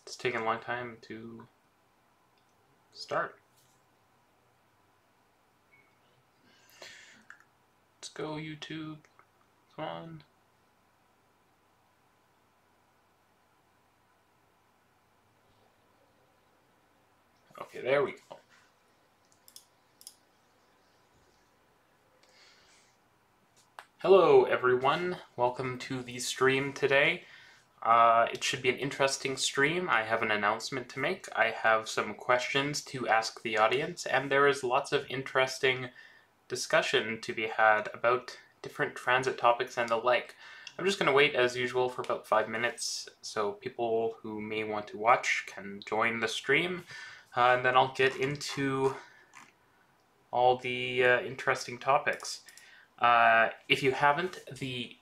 It's taking a long time to start. Let's go, YouTube. Come on. Okay, there we go. Hello, everyone. Welcome to the stream today. It should be an interesting stream. I have an announcement to make. I have some questions to ask the audience, and there is lots of interesting discussion to be had about different transit topics and the like. I'm just going to wait as usual for about 5 minutes so people who may want to watch can join the stream, and then I'll get into all the interesting topics. If you haven't, the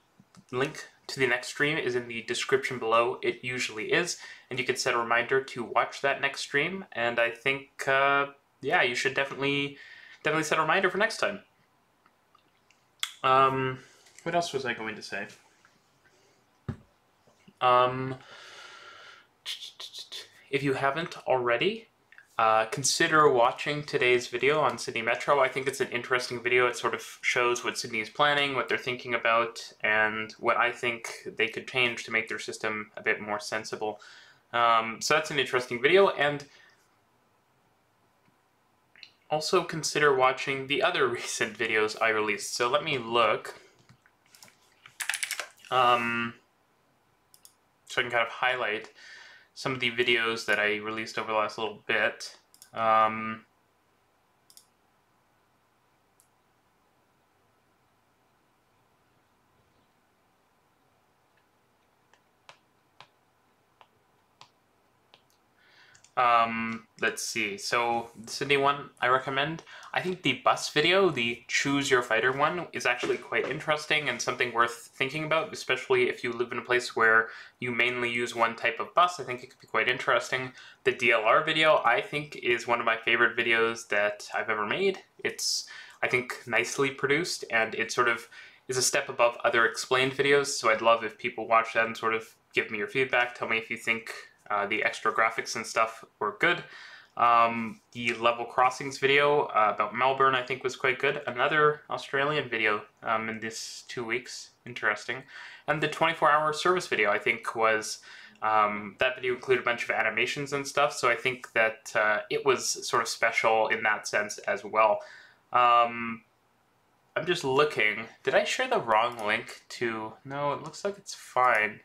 link to the next stream is in the description below. It usually is, and you can set a reminder to watch that next stream. And I think, yeah, you should definitely set a reminder for next time. What else was I going to say? If you haven't already, consider watching today's video on Sydney Metro. I think it's an interesting video. It sort of shows what Sydney is planning, what they're thinking about, and what I think they could change to make their system a bit more sensible. So that's an interesting video, and also consider watching the other recent videos I released. So let me look. So I can kind of highlight some of the videos that I released over the last little bit. Let's see. So the Sydney one I recommend. I think the bus video, the Choose Your Fighter one, is actually quite interesting and something worth thinking about, especially if you live in a place where you mainly use one type of bus. I think it could be quite interesting. The DLR video, I think, is one of my favorite videos that I've ever made. It's, I think, nicely produced, and it sort of is a step above other explained videos, so I'd love if people watch that and sort of give me your feedback, tell me if you think the extra graphics and stuff were good. The level crossings video about Melbourne, I think, was quite good. Another Australian video in this 2 weeks, interesting. And the 24-hour service video, I think, was, that video included a bunch of animations and stuff, so I think that it was sort of special in that sense as well. I'm just looking. Did I share the wrong link to... No, it looks like it's fine.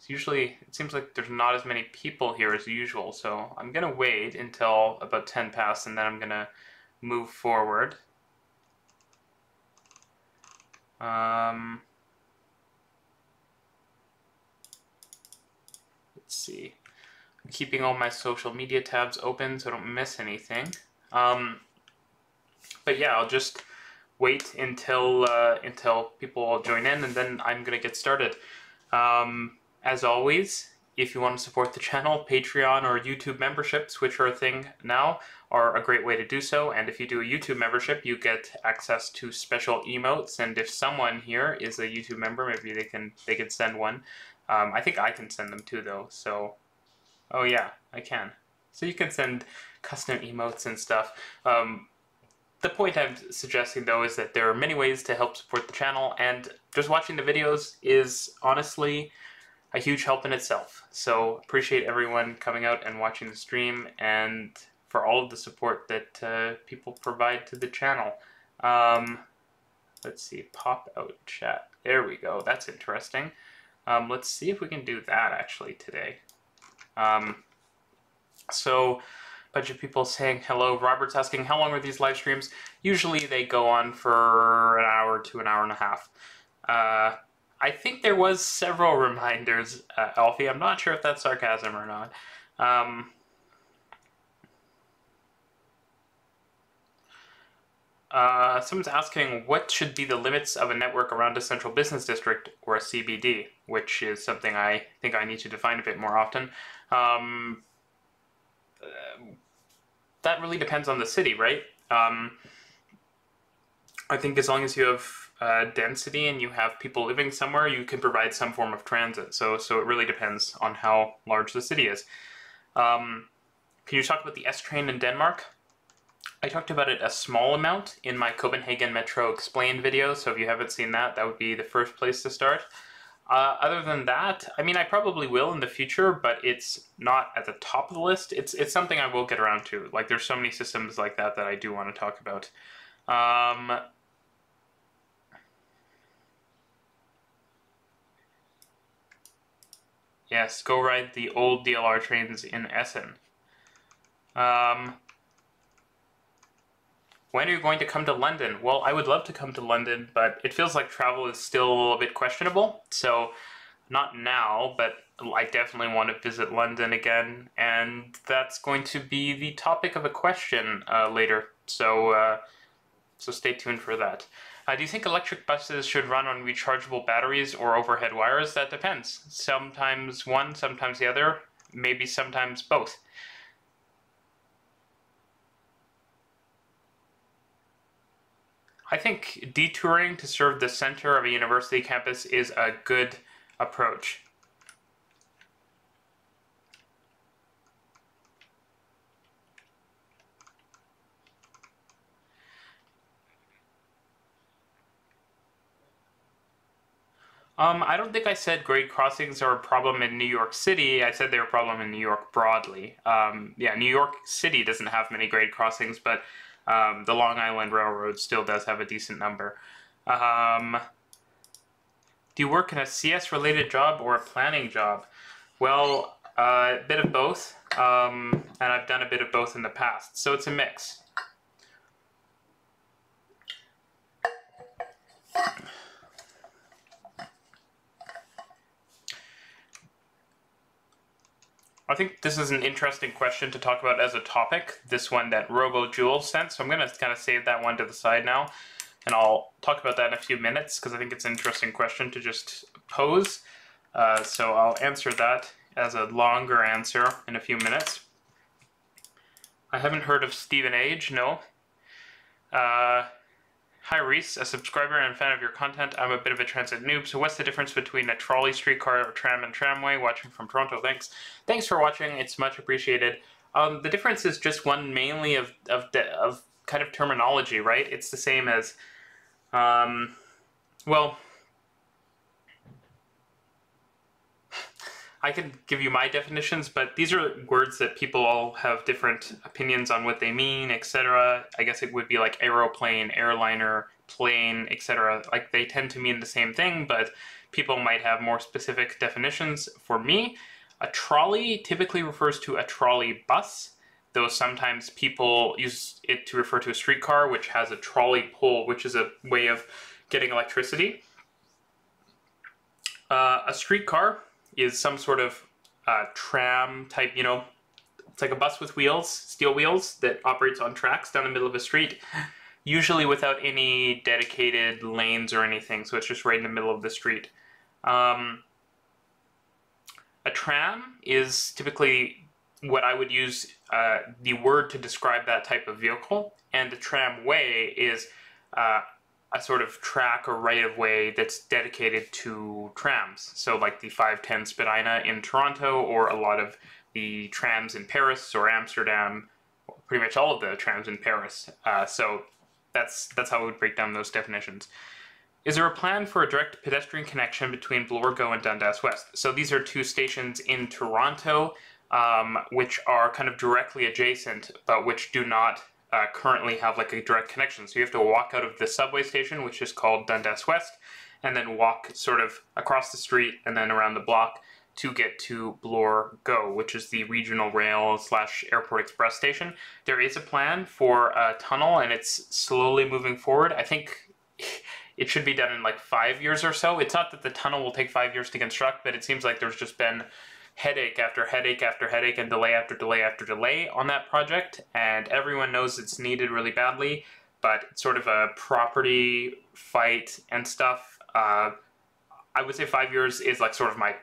Usually, it seems like there's not as many people here as usual, so I'm going to wait until about 10 past, and then I'm going to move forward. Let's see. I'm keeping all my social media tabs open so I don't miss anything. But yeah, I'll just wait until people all join in, and then I'm going to get started. As always, if you want to support the channel, Patreon or YouTube memberships, which are a thing now, are a great way to do so. And if you do a YouTube membership, you get access to special emotes. And if someone here is a YouTube member, maybe they can send one. I think I can send them too, though. So, oh yeah, I can. So you can send custom emotes and stuff. The point I'm suggesting, though, is that there are many ways to help support the channel, and just watching the videos is honestly a huge help in itself. So appreciate everyone coming out and watching the stream, and for all of the support that people provide to the channel. Let's see, pop out chat. There we go. That's interesting. Let's see if we can do that actually today. So a bunch of people saying hello. Robert's asking, how long are these live streams? Usually they go on for an hour to an hour and a half. I think there was several reminders, Alfie. I'm not sure if that's sarcasm or not. Someone's asking, what should be the limits of a network around a central business district or a CBD, which is something I think I need to define a bit more often. That really depends on the city, right? I think as long as you have density and you have people living somewhere, you can provide some form of transit. So it really depends on how large the city is. Can you talk about the S train in Denmark? I talked about it a small amount in my Copenhagen Metro Explained video, so if you haven't seen that, that would be the first place to start. Other than that, I mean, I probably will in the future, but it's not at the top of the list. It's something I will get around to. Like, there's so many systems like that that I do want to talk about. Yes, go ride the old DLR trains in Essen. When are you going to come to London? Well, I would love to come to London, but it feels like travel is still a bit questionable. So, not now, but I definitely want to visit London again, and that's going to be the topic of a question later. So stay tuned for that. Do you think electric buses should run on rechargeable batteries or overhead wires? That depends. Sometimes one, sometimes the other, maybe sometimes both. I think detouring to serve the center of a university campus is a good approach. I don't think I said grade crossings are a problem in New York City. I said they're a problem in New York broadly. Yeah, New York City doesn't have many grade crossings, but the Long Island Railroad still does have a decent number. Do you work in a CS-related job or a planning job? Well, a bit of both, and I've done a bit of both in the past, so it's a mix. I think this is an interesting question to talk about as a topic, this one that RoboJewel sent, so I'm going to kind of save that one to the side now, and I'll talk about that in a few minutes, because I think it's an interesting question to just pose. So I'll answer that as a longer answer in a few minutes. I haven't heard of Stephen Age, no. Hi Reece, a subscriber and fan of your content. I'm a bit of a transit noob, so what's the difference between a trolley, streetcar, or tram and tramway? Watching from Toronto, thanks. Thanks for watching, it's much appreciated. The difference is just one mainly of kind of terminology, right? It's the same as, well, I can give you my definitions, but these are words that people all have different opinions on what they mean, etc. I guess it would be like aeroplane, airliner, plane, etc. Like, they tend to mean the same thing, but people might have more specific definitions. For me, a trolley typically refers to a trolley bus, though sometimes people use it to refer to a streetcar, which has a trolley pole, which is a way of getting electricity. A streetcar is some sort of tram type, you know, it's like a bus with wheels, steel wheels, that operates on tracks down the middle of a street, usually without any dedicated lanes or anything, so it's just right in the middle of the street. A tram is typically what I would use the word to describe that type of vehicle, and a tramway is a sort of track or right-of-way that's dedicated to trams. So like the 510 Spadina in Toronto, or a lot of the trams in Paris or Amsterdam, pretty much all of the trams in Paris. So that's how we would break down those definitions. Is there a plan for a direct pedestrian connection between Bloorgo and Dundas West? So these are two stations in Toronto, which are kind of directly adjacent, but which do not currently have like a direct connection. So you have to walk out of the subway station, which is called Dundas West, and then walk sort of across the street and then around the block to get to Bloorgo, which is the regional rail / airport express station. There is a plan for a tunnel, and it's slowly moving forward. I think it should be done in like 5 years or so. It's not that the tunnel will take 5 years to construct, but it seems like there's just been headache after headache after headache and delay after delay after delay on that project, and everyone knows it's needed really badly, but it's sort of a property fight and stuff. I would say 5 years is like sort of my,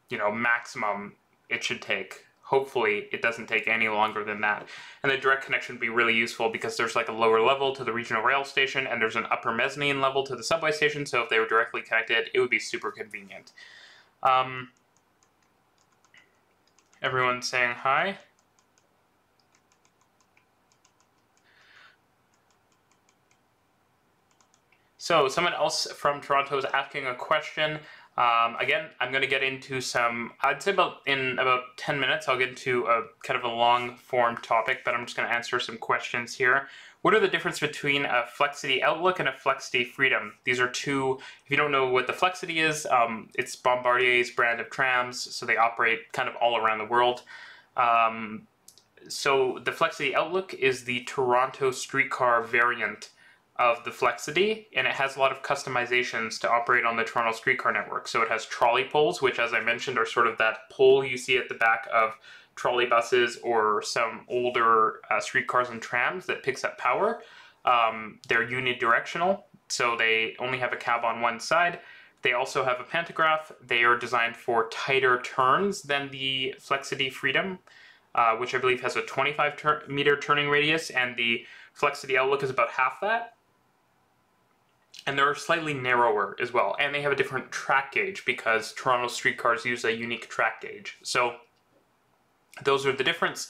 you know, maximum it should take. hopefully it doesn't take any longer than that. And the direct connection would be really useful because there's like a lower level to the regional rail station and there's an upper mezzanine level to the subway station, so if they were directly connected, it would be super convenient. Everyone's saying hi. So someone else from Toronto is asking a question. Again, I'm going to get into some, I'd say in about 10 minutes, I'll get into a kind of a long form topic, but I'm just going to answer some questions here. What are the difference between a Flexity Outlook and a Flexity Freedom? These are two, if you don't know what the Flexity is, it's Bombardier's brand of trams, so they operate kind of all around the world. So the Flexity Outlook is the Toronto streetcar variant of the Flexity, and it has a lot of customizations to operate on the Toronto streetcar network. So it has trolley poles, which, as I mentioned, are sort of that pole you see at the back of trolley buses or some older streetcars and trams that picks up power. They're unidirectional, so they only have a cab on one side. They also have a pantograph. They are designed for tighter turns than the Flexity Freedom, which I believe has a 25-meter turning radius, and the Flexity Outlook is about half that. And they're slightly narrower as well, and they have a different track gauge because Toronto streetcars use a unique track gauge. So those are the difference.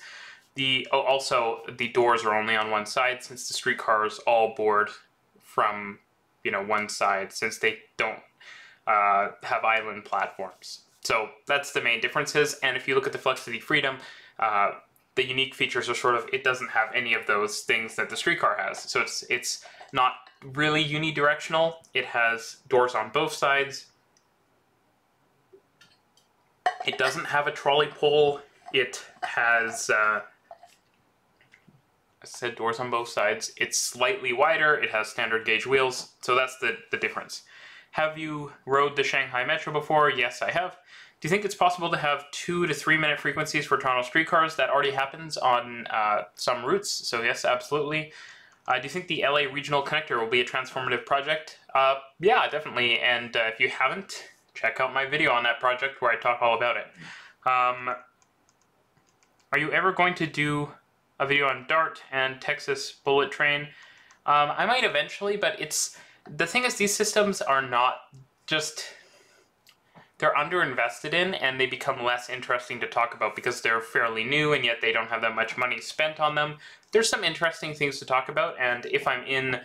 Also, the doors are only on one side since the streetcars all board from one side since they don't have island platforms. So that's the main differences. And if you look at the Flexity Freedom, the unique features are sort of, it doesn't have any of those things that the streetcar has. So it's not really unidirectional. It has doors on both sides. It doesn't have a trolley pole. It has, I said doors on both sides. It's slightly wider. It has standard gauge wheels. So that's the difference. Have you rode the Shanghai Metro before? Yes, I have. Do you think it's possible to have 2 to 3 minute frequencies for Toronto streetcars? That already happens on some routes, so yes, absolutely. Do you think the LA Regional Connector will be a transformative project? Yeah, definitely, and if you haven't, check out my video on that project where I talk all about it. Are you ever going to do a video on DART and Texas Bullet Train? I might eventually, but the thing is, these systems are not just... They're underinvested in, and they become less interesting to talk about because they're fairly new, and yet they don't have that much money spent on them. There's some interesting things to talk about, and if I'm in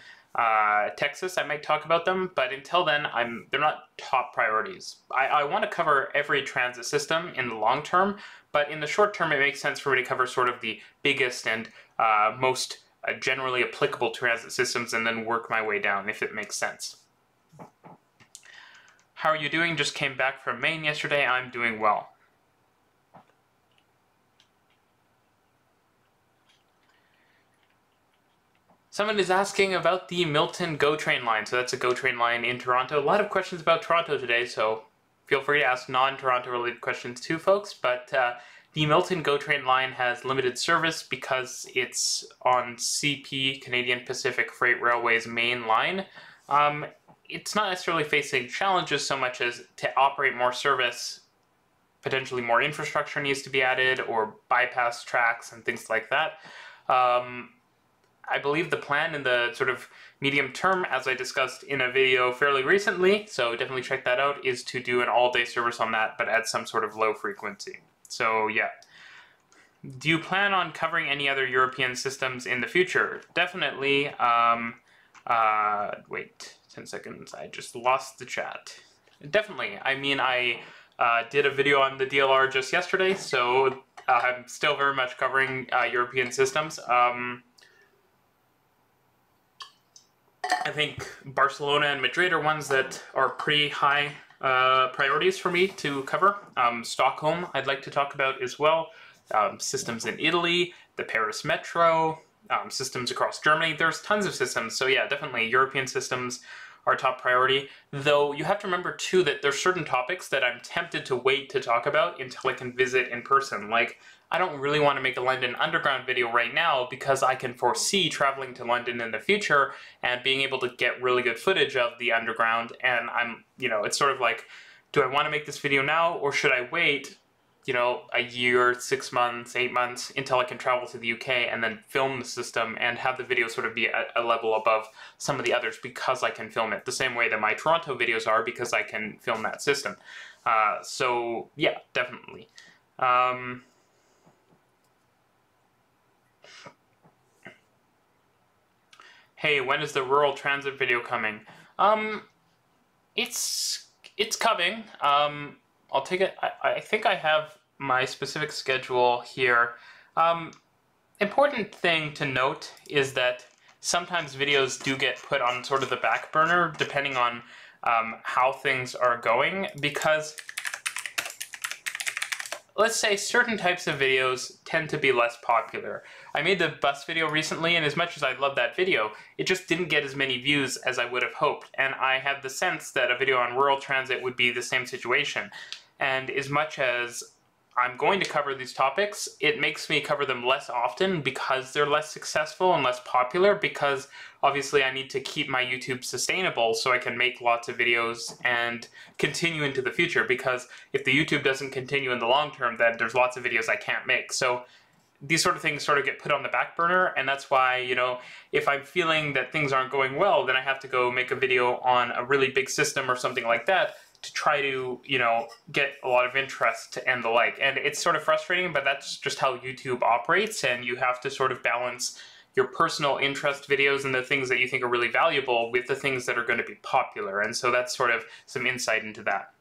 Texas, I might talk about them, but until then, they're not top priorities. I want to cover every transit system in the long term, but in the short term, it makes sense for me to cover sort of the biggest and most generally applicable transit systems, and then work my way down, if it makes sense. How are you doing? Just came back from Maine yesterday. I'm doing well. Someone is asking about the Milton GO train line. So that's a GO train line in Toronto. A lot of questions about Toronto today, so feel free to ask non-Toronto related questions too, folks. But the Milton GO train line has limited service because it's on CP, Canadian Pacific Freight Railway's main line. It's not necessarily facing challenges so much as to operate more service, potentially more infrastructure needs to be added or bypass tracks and things like that. I believe the plan in the sort of medium term, as I discussed in a video fairly recently, so definitely check that out, is to do an all-day service on that, but at some sort of low frequency. So yeah. Do you plan on covering any other European systems in the future? Definitely. Wait. 10 seconds, I just lost the chat. Definitely, I mean, I did a video on the DLR just yesterday, so I'm still very much covering European systems. I think Barcelona and Madrid are ones that are pretty high priorities for me to cover. Stockholm I'd like to talk about as well. Systems in Italy, the Paris Metro, systems across Germany. There's tons of systems, so yeah, definitely European systems are top priority. Though you have to remember too that there's certain topics that I'm tempted to wait to talk about until I can visit in person. Like, I don't really want to make a London Underground video right now because I can foresee traveling to London in the future and being able to get really good footage of the Underground, and it's sort of like, do I want to make this video now or should I wait you know, a year, 6 months, 8 months until I can travel to the UK and then film the system and have the video sort of be at a level above some of the others because I can film it the same way that my Toronto videos are because I can film that system. So yeah, definitely. Hey, when is the rural transit video coming? It's coming. I'll take it. I think I have my specific schedule here. Important thing to note is that sometimes videos do get put on sort of the back burner depending on how things are going, because let's say certain types of videos tend to be less popular. I made the bus video recently, and as much as I love that video, it just didn't get as many views as I would have hoped. And I had the sense that a video on rural transit would be the same situation. And as much as I'm going to cover these topics, it makes me cover them less often because they're less successful and less popular, because obviously I need to keep my YouTube sustainable so I can make lots of videos and continue into the future, because if the YouTube doesn't continue in the long term, then there's lots of videos I can't make. So these sort of things sort of get put on the back burner, and that's why, you know, if I'm feeling that things aren't going well, then I have to go make a video on a really big system or something like that to try to, you know, get a lot of interest and the like. And it's sort of frustrating, but that's just how YouTube operates, and you have to sort of balance your personal interest videos and the things that you think are really valuable with the things that are going to be popular. And so that's sort of some insight into that.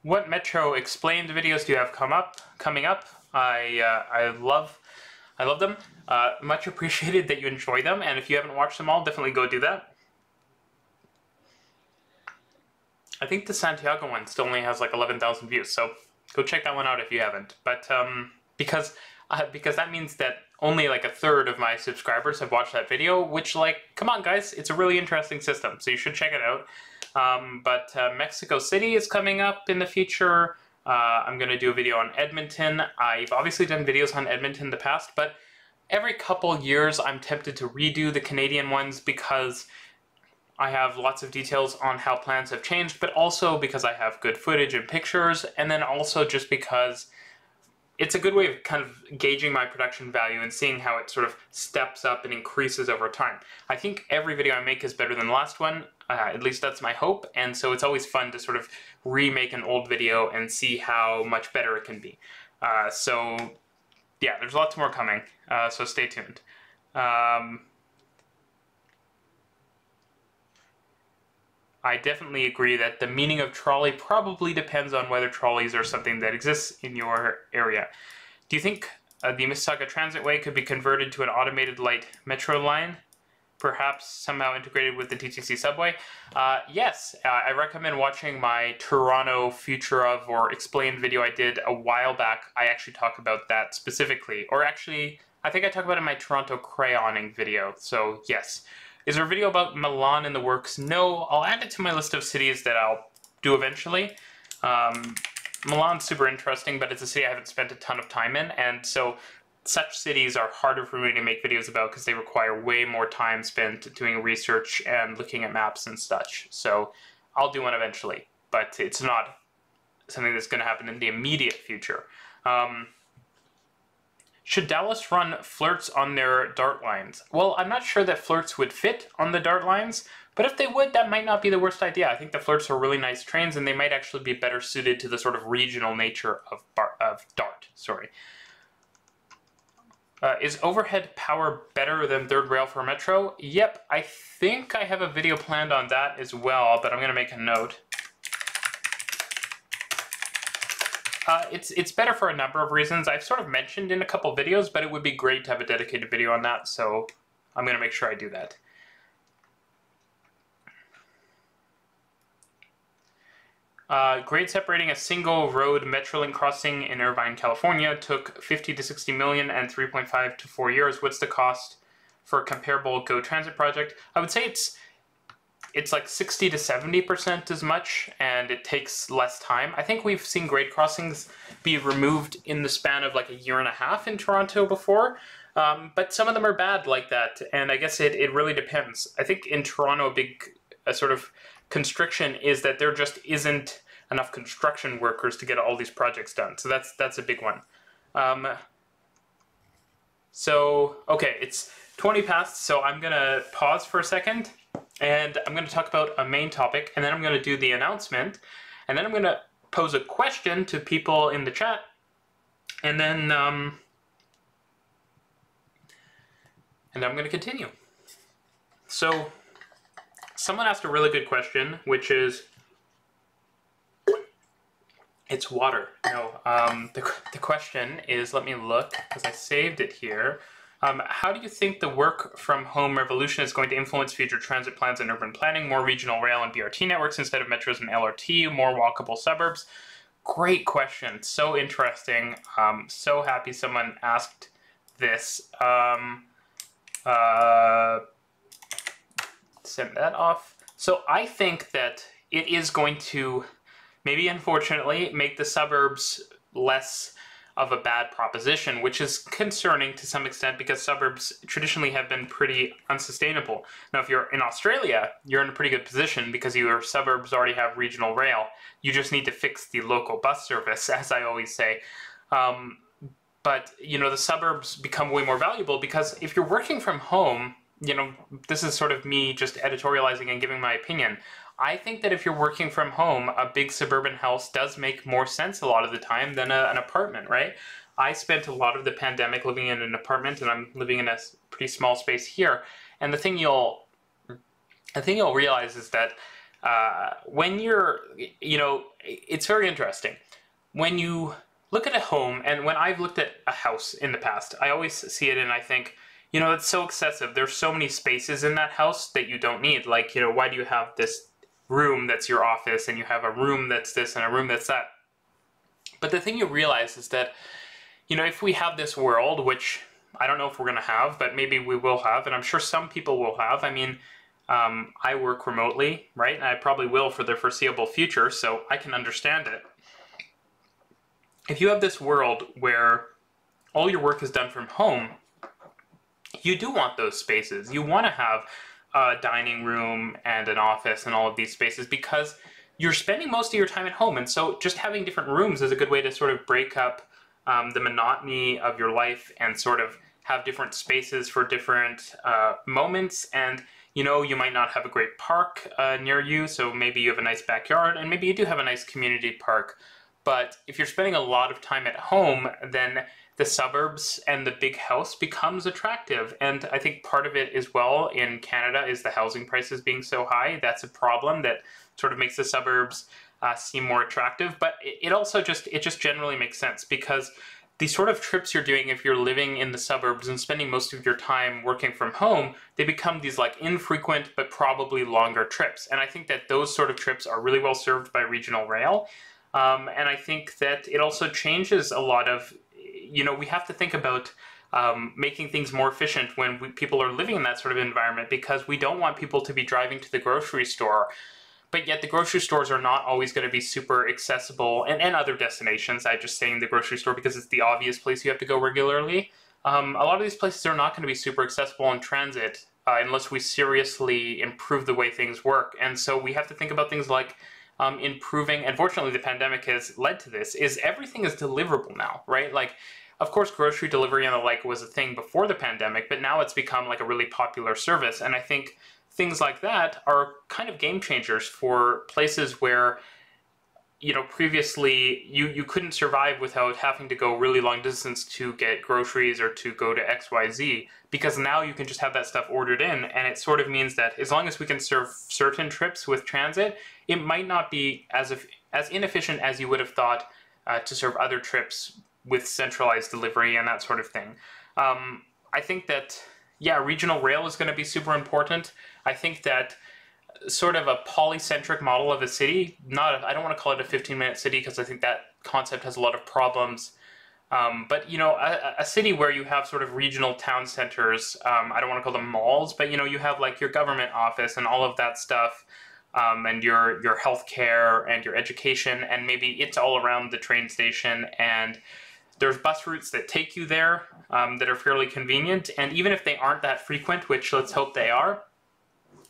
What Metro explained videos do you have coming up? I love them. Much appreciated that you enjoy them, and if you haven't watched them all, definitely go do that. I think the Santiago one still only has like 11,000 views, so go check that one out if you haven't. But because that means that only like a third of my subscribers have watched that video, which, like, come on guys, it's a really interesting system, so you should check it out. But Mexico City is coming up in the future. I'm going to do a video on Edmonton. I've obviously done videos on Edmonton in the past, but every couple years I'm tempted to redo the Canadian ones because I have lots of details on how plans have changed, but also because I have good footage and pictures, and then also just because it's a good way of kind of gauging my production value and seeing how it sort of steps up and increases over time. I think every video I make is better than the last one, at least that's my hope, and so it's always fun to sort of remake an old video and see how much better it can be. So yeah, there's lots more coming, so stay tuned. I definitely agree that the meaning of trolley probably depends on whether trolleys are something that exists in your area. Do you think the Mississauga Transitway could be converted to an automated light metro line? Perhaps somehow integrated with the TTC subway? Yes, I recommend watching my Toronto Future of or Explained video I did a while back. I actually talk about that specifically. Or actually, I think I talk about it in my Toronto crayoning video, so yes. Is there a video about Milan in the works? No, I'll add it to my list of cities that I'll do eventually. Milan's super interesting, but it's a city I haven't spent a ton of time in, and so such cities are harder for me to make videos about because they require way more time spent doing research and looking at maps and such. So I'll do one eventually, but it's not something that's going to happen in the immediate future. Should Dallas run flirts on their dart lines? Well, I'm not sure that flirts would fit on the dart lines, but if they would, that might not be the worst idea. I think the flirts are really nice trains, and they might actually be better suited to the sort of regional nature of dart. Sorry. Is overhead power better than third rail for Metro? Yep, I think I have a video planned on that as well, but I'm going to make a note. It's better for a number of reasons. I've sort of mentioned in a couple videos, but it would be great to have a dedicated video on that, so I'm going to make sure I do that. Grade separating a single road Metrolink crossing in Irvine, California took 50 to 60 million and 3.5 to 4 years. What's the cost for a comparable GO Transit project? I would say it's like 60 to 70% as much, and it takes less time. I think we've seen grade crossings be removed in the span of like a year and a half in Toronto before, but some of them are bad like that, and I guess it really depends. I think in Toronto a big sort of constriction is that there just isn't enough construction workers to get all these projects done. So that's a big one. So, okay, it's 20 past, so I'm going to pause for a second, and I'm going to talk about a main topic, and then I'm going to do the announcement, and then I'm going to pose a question to people in the chat, and then I'm going to continue. So, someone asked a really good question, which is, it's water. No, the question is, let me look, because I saved it here. How do you think the work from home revolution is going to influence future transit plans and urban planning? More regional rail and BRT networks instead of metros and LRT, more walkable suburbs? Great question. So interesting. So happy someone asked this. Send that off. So I think that it is going to, maybe unfortunately, make the suburbs less of a bad proposition, which is concerning to some extent because suburbs traditionally have been pretty unsustainable. Now, if you're in Australia, you're in a pretty good position because your suburbs already have regional rail. You just need to fix the local bus service, as I always say. But, you know, the suburbs become way more valuable because if you're working from home, you know, this is sort of me just editorializing and giving my opinion. I think that if you're working from home, a big suburban house does make more sense a lot of the time than an apartment, right? I spent a lot of the pandemic living in an apartment, and I'm living in a pretty small space here. And the thing you'll realize is that when you're, you know, it's very interesting. When you look at a home, and when I've looked at a house in the past, I always see it and I think, you know, it's so excessive. There's so many spaces in that house that you don't need. Like, you know, why do you have this room that's your office and you have a room that's this and a room that's that? But the thing you realize is that, you know, if we have this world, which I don't know if we're going to have, but maybe we will have, and I'm sure some people will have. I mean, I work remotely, right? And I probably will for the foreseeable future, so I can understand it. If you have this world where all your work is done from home, you do want those spaces. You want to have a dining room and an office and all of these spaces because you're spending most of your time at home. And so just having different rooms is a good way to sort of break up the monotony of your life and sort of have different spaces for different moments. And, you know, you might not have a great park near you, so maybe you have a nice backyard, and maybe you do have a nice community park. But if you're spending a lot of time at home, then the suburbs and the big house becomes attractive. And I think part of it as well in Canada is the housing prices being so high. That's a problem that sort of makes the suburbs seem more attractive. But it also just generally makes sense because the sort of trips you're doing if you're living in the suburbs and spending most of your time working from home, they become these like infrequent but probably longer trips. And I think that those sort of trips are really well served by regional rail. And I think that it also changes a lot of, you know, we have to think about making things more efficient when people are living in that sort of environment because we don't want people to be driving to the grocery store. But yet the grocery stores are not always going to be super accessible, and other destinations. I'm just saying the grocery store because it's the obvious place you have to go regularly. A lot of these places are not going to be super accessible in transit unless we seriously improve the way things work. And so we have to think about things like improving, and fortunately the pandemic has led to this, is everything is deliverable now, right? Like, of course, grocery delivery and the like was a thing before the pandemic, but now it's become like a really popular service. And I think things like that are kind of game changers for places where, you know, previously you couldn't survive without having to go really long distance to get groceries or to go to XYZ, because now you can just have that stuff ordered in, and it sort of means that as long as we can serve certain trips with transit, it might not be as inefficient as you would have thought to serve other trips with centralized delivery and that sort of thing. I think that, yeah, regional rail is going to be super important. I think that sort of a polycentric model of a city, I don't want to call it a 15-minute city because I think that concept has a lot of problems. But, you know, a city where you have sort of regional town centers, I don't want to call them malls, but, you know, you have like your government office and all of that stuff, and your healthcare and your education, and maybe it's all around the train station, and there's bus routes that take you there that are fairly convenient, and even if they aren't that frequent, which let's hope they are,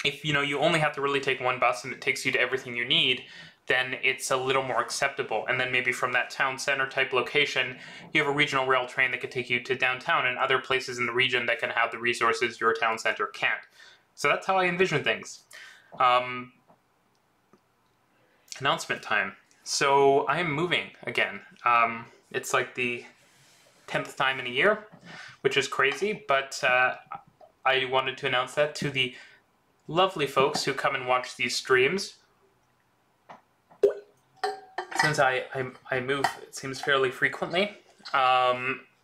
if you only have to really take one bus and it takes you to everything you need, then it's a little more acceptable. And then maybe from that town center type location, you have a regional rail train that could take you to downtown and other places in the region that can have the resources your town center can't. So that's how I envision things. Announcement time. So I am moving again. It's like the 10th time in a year, which is crazy, but I wanted to announce that to the lovely folks who come and watch these streams. Since I move, it seems fairly frequently.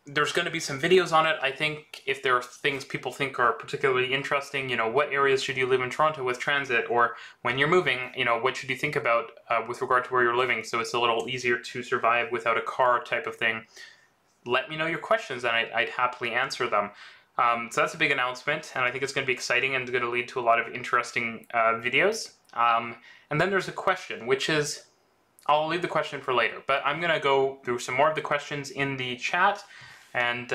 There's going to be some videos on it. I think if there are things people think are particularly interesting, what areas should you live in Toronto with transit, or when you're moving, what should you think about with regard to where you're living, so it's a little easier to survive without a car type of thing. Let me know your questions and I'd happily answer them. So that's a big announcement, and I think it's going to be exciting and going to lead to a lot of interesting videos. And then there's a question, which is, I'll leave the question for later, but I'm going to go through some more of the questions in the chat. And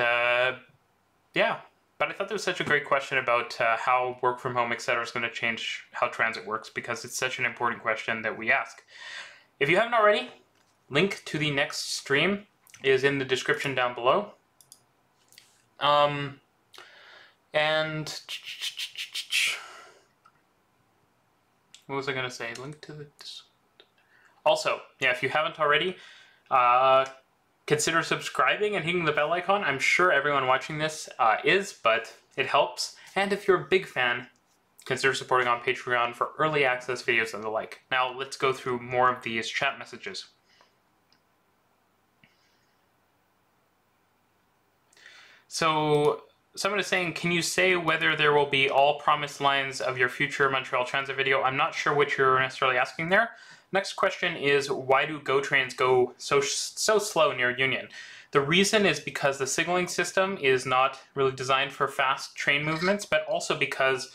yeah, but I thought there was such a great question about how work from home, etc. is going to change how transit works, because it's such an important question that we ask. If you haven't already, link to the next stream is in the description down below. And what was I going to say? Link to the... Also, yeah, if you haven't already, consider subscribing and hitting the bell icon. I'm sure everyone watching this is, but it helps. And if you're a big fan, consider supporting on Patreon for early access videos and the like. Now, let's go through more of these chat messages. So, someone is saying, can you say whether there will be all promised lines of your future Montreal Transit video? I'm not sure what you're necessarily asking there. Next question is, why do GO trains go so slow near Union? The reason is because the signaling system is not really designed for fast train movements, but also because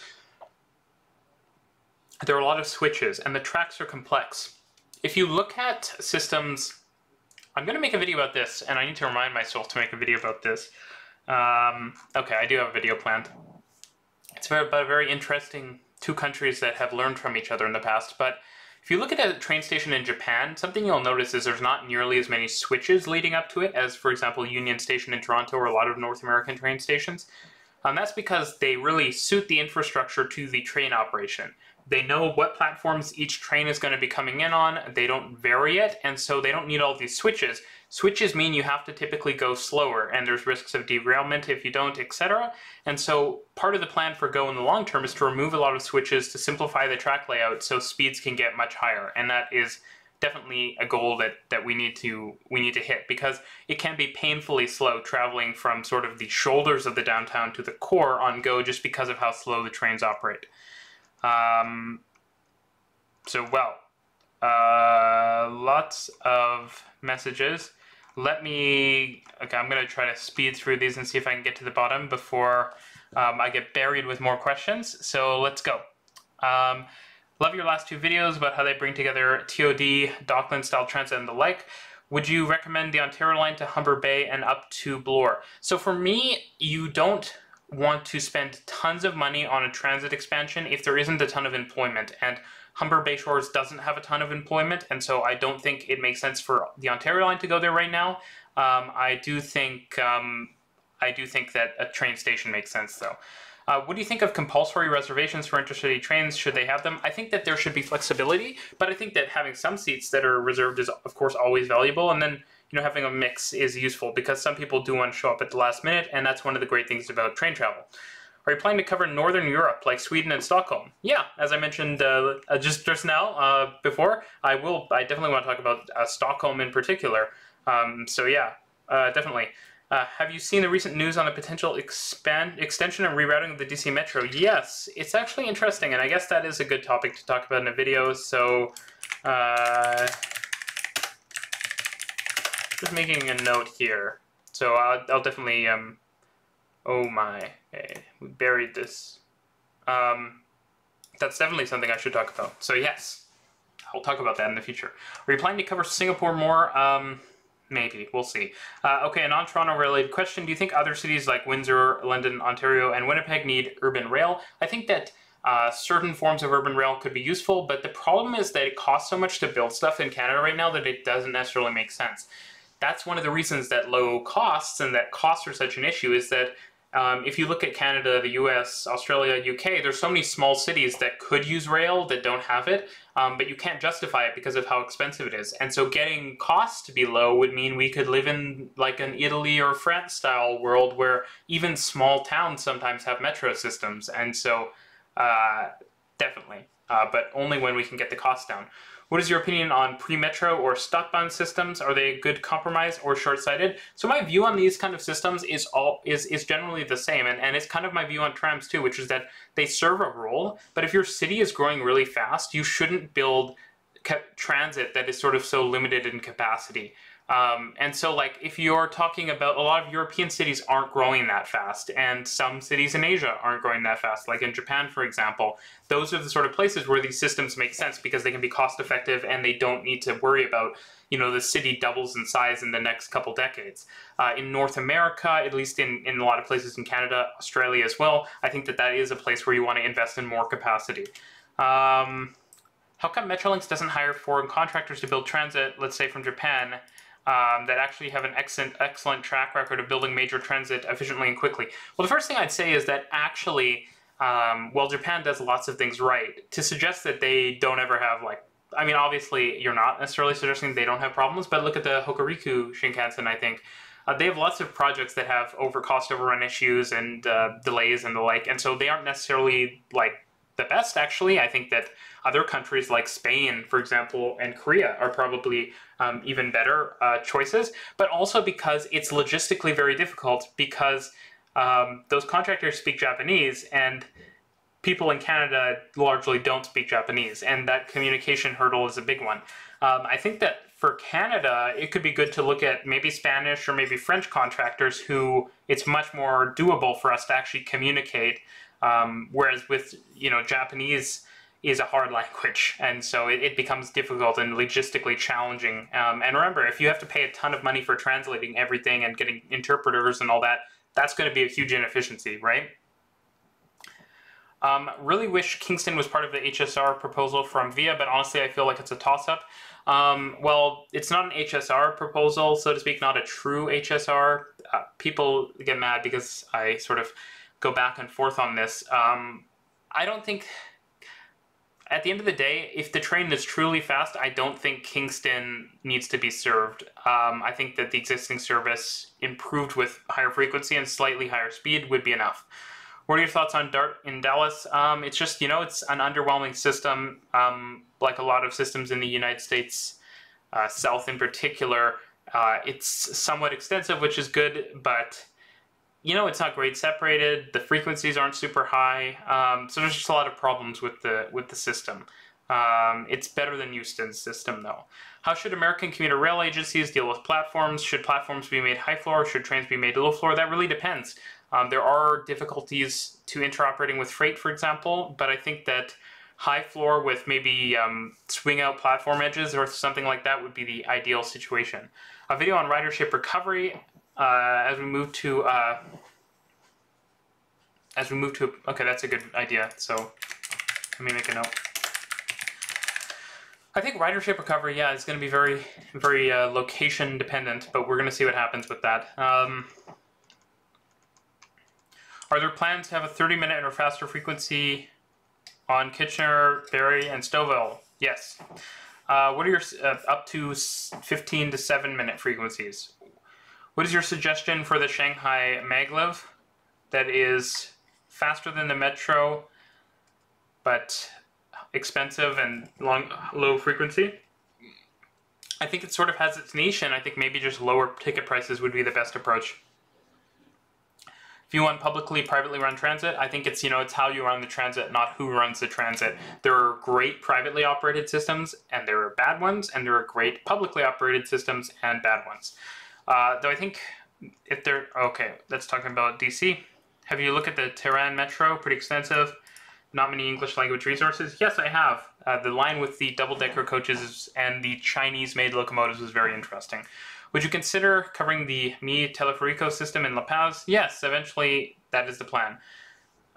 there are a lot of switches and the tracks are complex. If you look at systems, I'm going to make a video about this, and I need to remind myself to make a video about this. Okay, I do have a video planned. It's about a very interesting two countries that have learned from each other in the past, but if you look at a train station in Japan, something you'll notice is there's not nearly as many switches leading up to it as, for example, Union Station in Toronto or a lot of North American train stations. That's because they really suit the infrastructure to the train operation. They know what platforms each train is going to be coming in on, they don't vary it, and so they don't need all these switches. Switches mean you have to typically go slower, and there's risks of derailment if you don't, etc. And so part of the plan for GO in the long term is to remove a lot of switches to simplify the track layout so speeds can get much higher, and that is definitely a goal that we need to hit, because it can be painfully slow traveling from sort of the shoulders of the downtown to the core on GO just because of how slow the trains operate. Lots of messages. Okay, I'm going to try to speed through these and see if I can get to the bottom before I get buried with more questions. So let's go. Love your last two videos about how they bring together TOD, Dockland-style transit, and the like. Would you recommend the Ontario line to Humber Bay and up to Bloor? So for me, you don't want to spend tons of money on a transit expansion if there isn't a ton of employment, and Humber Bay Shores doesn't have a ton of employment, and so I don't think it makes sense for the Ontario line to go there right now. I do think that a train station makes sense, though. What do you think of compulsory reservations for intercity trains? Should they have them? I think that there should be flexibility, but I think that having some seats that are reserved is, of course, always valuable, and then having a mix is useful, because some people do want to show up at the last minute, and that's one of the great things about train travel. Are you planning to cover Northern Europe, like Sweden and Stockholm? Yeah, as I mentioned just now, before, I definitely want to talk about Stockholm in particular. So yeah, definitely. Have you seen the recent news on the potential extension and rerouting of the DC Metro? Yes, it's actually interesting, and I guess that is a good topic to talk about in a video, so... just making a note here. So I'll definitely, oh my, okay, we buried this. That's definitely something I should talk about. So yes, I'll talk about that in the future. Are you planning to cover Singapore more? Maybe, we'll see. Okay, a non-Toronto related question. Do you think other cities like Windsor, London, Ontario, and Winnipeg need urban rail? I think that Certain forms of urban rail could be useful, but the problem is that it costs so much to build stuff in Canada right now that it doesn't necessarily make sense. That's one of the reasons that low costs and that costs are such an issue, is that if you look at Canada, the US, Australia, UK, there's so many small cities that could use rail that don't have it, but you can't justify it because of how expensive it is. And so getting costs to be low would mean we could live in like an Italy or France style world where even small towns sometimes have metro systems. And so definitely, but only when we can get the costs down. What is your opinion on pre-metro or stop-bound systems? Are they a good compromise or short-sighted? So my view on these kind of systems is generally the same, and it's kind of my view on trams too, which is that they serve a role, but if your city is growing really fast, you shouldn't build transit that is sort of so limited in capacity. And so like if you're talking about, a lot of European cities aren't growing that fast, and some cities in Asia aren't growing that fast, like in Japan, for example. Those are the sort of places where these systems make sense because they can be cost effective and they don't need to worry about, you know, the city doubles in size in the next couple decades. In North America, at least in a lot of places in Canada, Australia as well, I think that that is a place where you want to invest in more capacity. How come Metrolinx doesn't hire foreign contractors to build transit, let's say from Japan, that actually have an excellent track record of building major transit efficiently and quickly? Well, the first thing I'd say is that actually, well, Japan does lots of things right. To suggest that they don't ever have, like, I mean, obviously, you're not necessarily suggesting they don't have problems, but look at the Hokuriku Shinkansen, I think. They have lots of projects that have cost overrun issues and delays and the like, and so they aren't necessarily, like, the best, actually. I think that other countries like Spain, for example, and Korea are probably even better choices, but also because it's logistically very difficult because those contractors speak Japanese and people in Canada largely don't speak Japanese, and that communication hurdle is a big one. I think that for Canada, it could be good to look at maybe Spanish or maybe French contractors who it's much more doable for us to actually communicate. Whereas with, you know, Japanese is a hard language, and so it becomes difficult and logistically challenging. And remember, if you have to pay a ton of money for translating everything and getting interpreters and all that, that's going to be a huge inefficiency, right? Really wish Kingston was part of the HSR proposal from VIA, but honestly I feel like it's a toss-up. Well, it's not an HSR proposal, so to speak, not a true HSR. People get mad because I sort of go back and forth on this. I don't think, at the end of the day, if the train is truly fast, I don't think Kingston needs to be served. I think that the existing service improved with higher frequency and slightly higher speed would be enough. What are your thoughts on DART in Dallas? It's just, you know, it's an underwhelming system, like a lot of systems in the United States, South in particular. It's somewhat extensive, which is good, but you know, it's not grade separated, the frequencies aren't super high, so there's just a lot of problems with the system. It's better than Euston's system, though. How should American commuter rail agencies deal with platforms? Should platforms be made high floor, or should trains be made low floor? That really depends. There are difficulties to interoperating with freight, for example, but I think that high floor with maybe swing out platform edges or something like that would be the ideal situation. A video on ridership recovery. As we move to, okay, that's a good idea, so let me make a note. I think ridership recovery, yeah, is going to be very, very location dependent, but we're going to see what happens with that. Are there plans to have a 30-minute or faster frequency on Kitchener, Barrie, and Stouffville? Yes. What are your up to 15 to 7-minute frequencies? What is your suggestion for the Shanghai maglev that is faster than the metro, but expensive and low frequency? I think it sort of has its niche, and I think maybe just lower ticket prices would be the best approach. If you want publicly, privately run transit, I think it's, you know, it's how you run the transit, not who runs the transit. There are great privately operated systems, and there are bad ones, and there are great publicly operated systems and bad ones. Though I think if they're, okay, let's talk about DC. Have you looked at the Tehran Metro? Pretty extensive. Not many English language resources. Yes, I have. The line with the double-decker coaches and the Chinese-made locomotives was very interesting. Would you consider covering the Mi Teleferico system in La Paz? Yes, eventually that is the plan.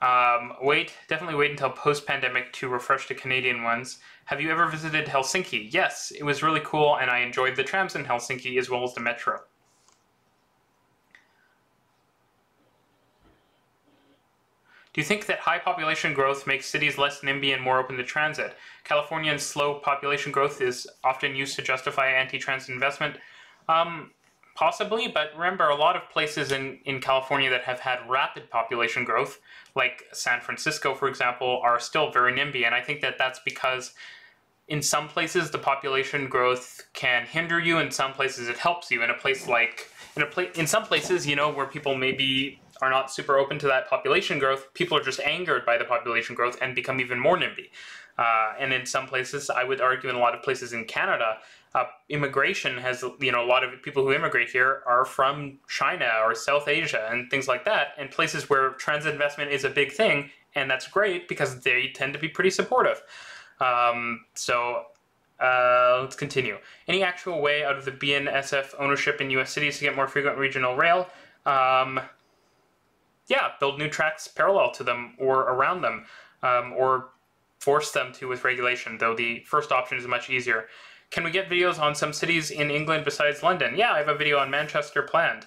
Definitely wait until post-pandemic to refresh the Canadian ones. Have you ever visited Helsinki? Yes, it was really cool, and I enjoyed the trams in Helsinki as well as the metro. Do you think that high population growth makes cities less NIMBY and more open to transit? California's slow population growth is often used to justify anti-transit investment. Possibly, but remember, a lot of places in California that have had rapid population growth, like San Francisco, for example, are still very NIMBY, and I think that that's because in some places the population growth can hinder you, in some places it helps you. In a place like, in some places, you know, where people maybe are not super open to that population growth, people are just angered by the population growth and become even more NIMBY. And in some places, I would argue in a lot of places in Canada, immigration has, you know, a lot of people who immigrate here are from China or South Asia and things like that, and places where transit investment is a big thing, and that's great because they tend to be pretty supportive. Let's continue. Any actual way out of the BNSF ownership in US cities to get more frequent regional rail? Yeah, build new tracks parallel to them or around them, or force them to with regulation, though the first option is much easier. Can we get videos on some cities in England besides London? Yeah, I have a video on Manchester planned.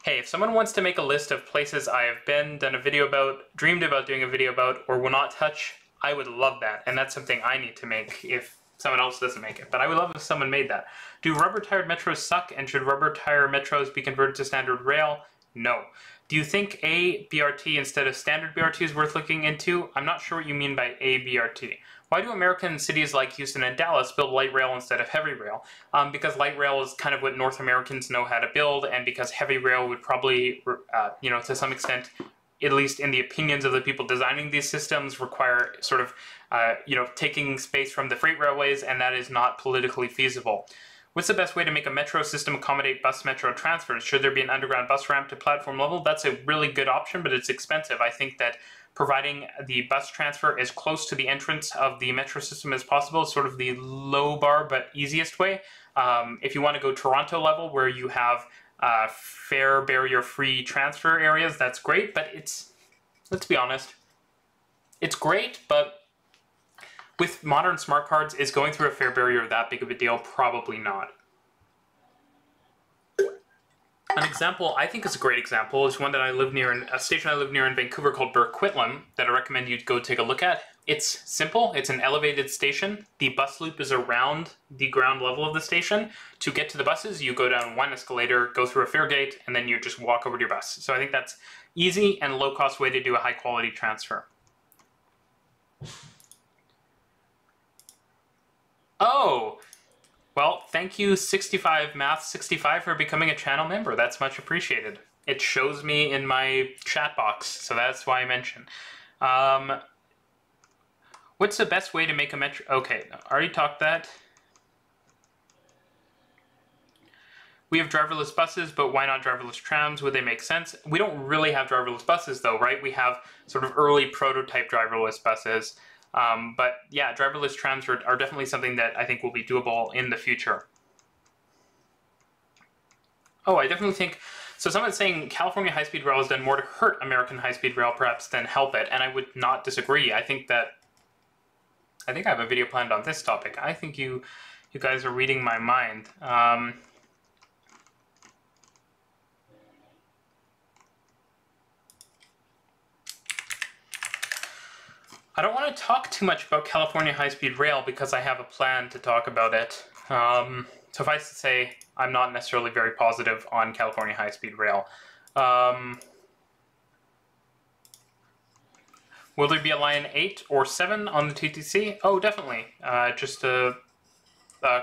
Hey, if someone wants to make a list of places I have been, done a video about, dreamed about doing a video about, or will not touch, I would love that. And that's something I need to make if someone else doesn't make it. But I would love if someone made that. Do rubber-tired metros suck, and should rubber-tire metros be converted to standard rail? No. Do you think a BRT instead of standard BRT is worth looking into? I'm not sure what you mean by a BRT. Why do American cities like Houston and Dallas build light rail instead of heavy rail? Because light rail is kind of what North Americans know how to build, and because heavy rail would probably, you know, to some extent, at least in the opinions of the people designing these systems, require sort of, you know, taking space from the freight railways, and that is not politically feasible. What's the best way to make a metro system accommodate bus-metro transfers? Should there be an underground bus ramp to platform level? That's a really good option, but it's expensive. I think that providing the bus transfer as close to the entrance of the metro system as possible is sort of the low bar but easiest way. If you want to go Toronto level, where you have fare barrier-free transfer areas, that's great, but it's, let's be honest, it's great, but with modern smart cards, is going through a fare barrier that big of a deal? Probably not. An example I think is a great example is one that I live near, a station I live near in Vancouver called Burquitlam, that I recommend you go take a look at. It's simple. It's an elevated station. The bus loop is around the ground level of the station. To get to the buses, you go down one escalator, go through a fare gate, and then you just walk over to your bus. So I think that's easy and low-cost way to do a high-quality transfer. Oh, well, thank you 65math65 for becoming a channel member. That's much appreciated. It shows me in my chat box, so that's why I mentioned. What's the best way to make a metro? Okay, already talked that. We have driverless buses, but why not driverless trams? Would they make sense? We don't really have driverless buses though, right? We have sort of early prototype driverless buses. But yeah, driverless trams are definitely something that I think will be doable in the future. Oh, I definitely think, so someone's saying California high-speed rail has done more to hurt American high-speed rail perhaps than help it, and I would not disagree. I think I have a video planned on this topic. I think you guys are reading my mind. I don't want to talk too much about California high-speed rail because I have a plan to talk about it. Suffice to say, I'm not necessarily very positive on California high-speed rail. Will there be a line 8 or 7 on the TTC? Oh, definitely. Just a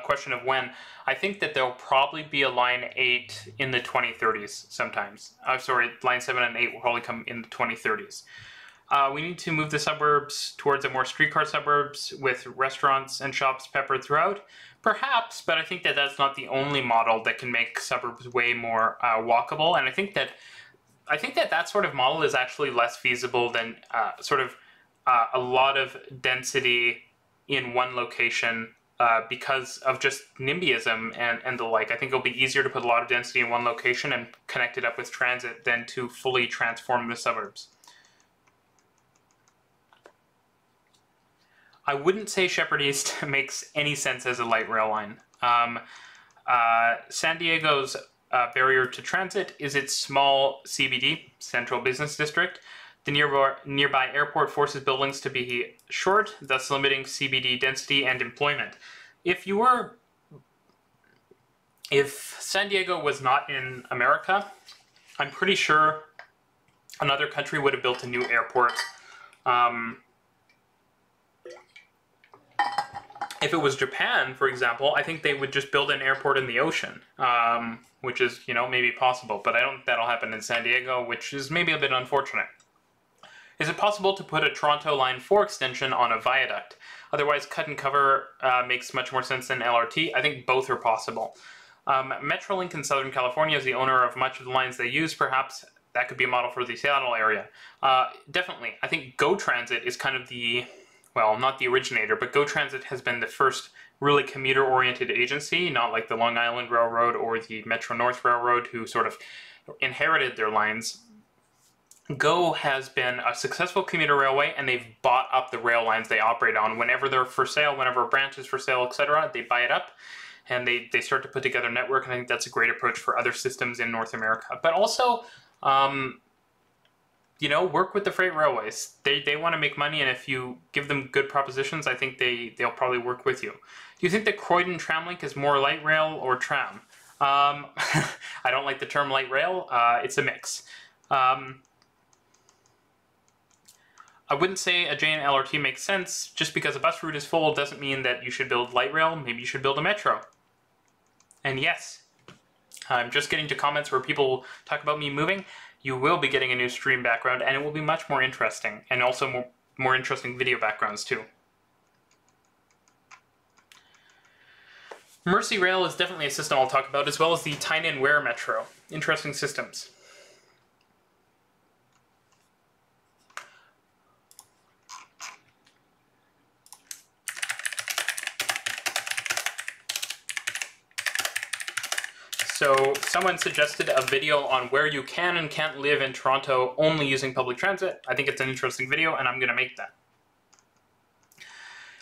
question of when. I think that there'll probably be a line 8 in the 2030s sometimes. I'm sorry, line 7 and 8 will probably come in the 2030s. We need to move the suburbs towards a more streetcar suburbs with restaurants and shops peppered throughout. Perhaps, but I think that that's not the only model that can make suburbs way more walkable. And I think that that sort of model is actually less feasible than a lot of density in one location because of just NIMBYism and the like. I think it'll be easier to put a lot of density in one location and connect it up with transit than to fully transform the suburbs. I wouldn't say Shepherd East makes any sense as a light rail line. San Diego's barrier to transit is its small CBD, Central Business District. The nearby airport forces buildings to be short, thus limiting CBD density and employment. If San Diego was not in America, I'm pretty sure another country would have built a new airport. If it was Japan, for example, I think they would just build an airport in the ocean, which is, you know, maybe possible, but I don't think that'll happen in San Diego, which is maybe a bit unfortunate. Is it possible to put a Toronto Line 4 extension on a viaduct? Otherwise, cut and cover makes much more sense than LRT. I think both are possible. Metrolink in Southern California is the owner of much of the lines they use. Perhaps that could be a model for the Seattle area. Definitely. I think GO Transit is kind of the, well, not the originator, but GO Transit has been the first really commuter-oriented agency, not like the Long Island Railroad or the Metro North Railroad, who sort of inherited their lines. GO has been a successful commuter railway, and they've bought up the rail lines they operate on. Whenever they're for sale, whenever a branch is for sale, etc., they buy it up, and they start to put together a network, and I think that's a great approach for other systems in North America. But also, you know, work with the freight railways. They want to make money, and if you give them good propositions, I think they'll probably work with you. Do you think the Croydon tram link is more light rail or tram? I don't like the term light rail. It's a mix. I wouldn't say a Jane LRT makes sense. Just because a bus route is full doesn't mean that you should build light rail. Maybe you should build a metro. And yes, I'm just getting to comments where people talk about me moving. You will be getting a new stream background, and it will be much more interesting, and also more interesting video backgrounds too. Mercy Rail is definitely a system I'll talk about, as well as the Tyne & Ware Metro. Interesting systems. So someone suggested a video on where you can and can't live in Toronto only using public transit. I think it's an interesting video, and I'm going to make that.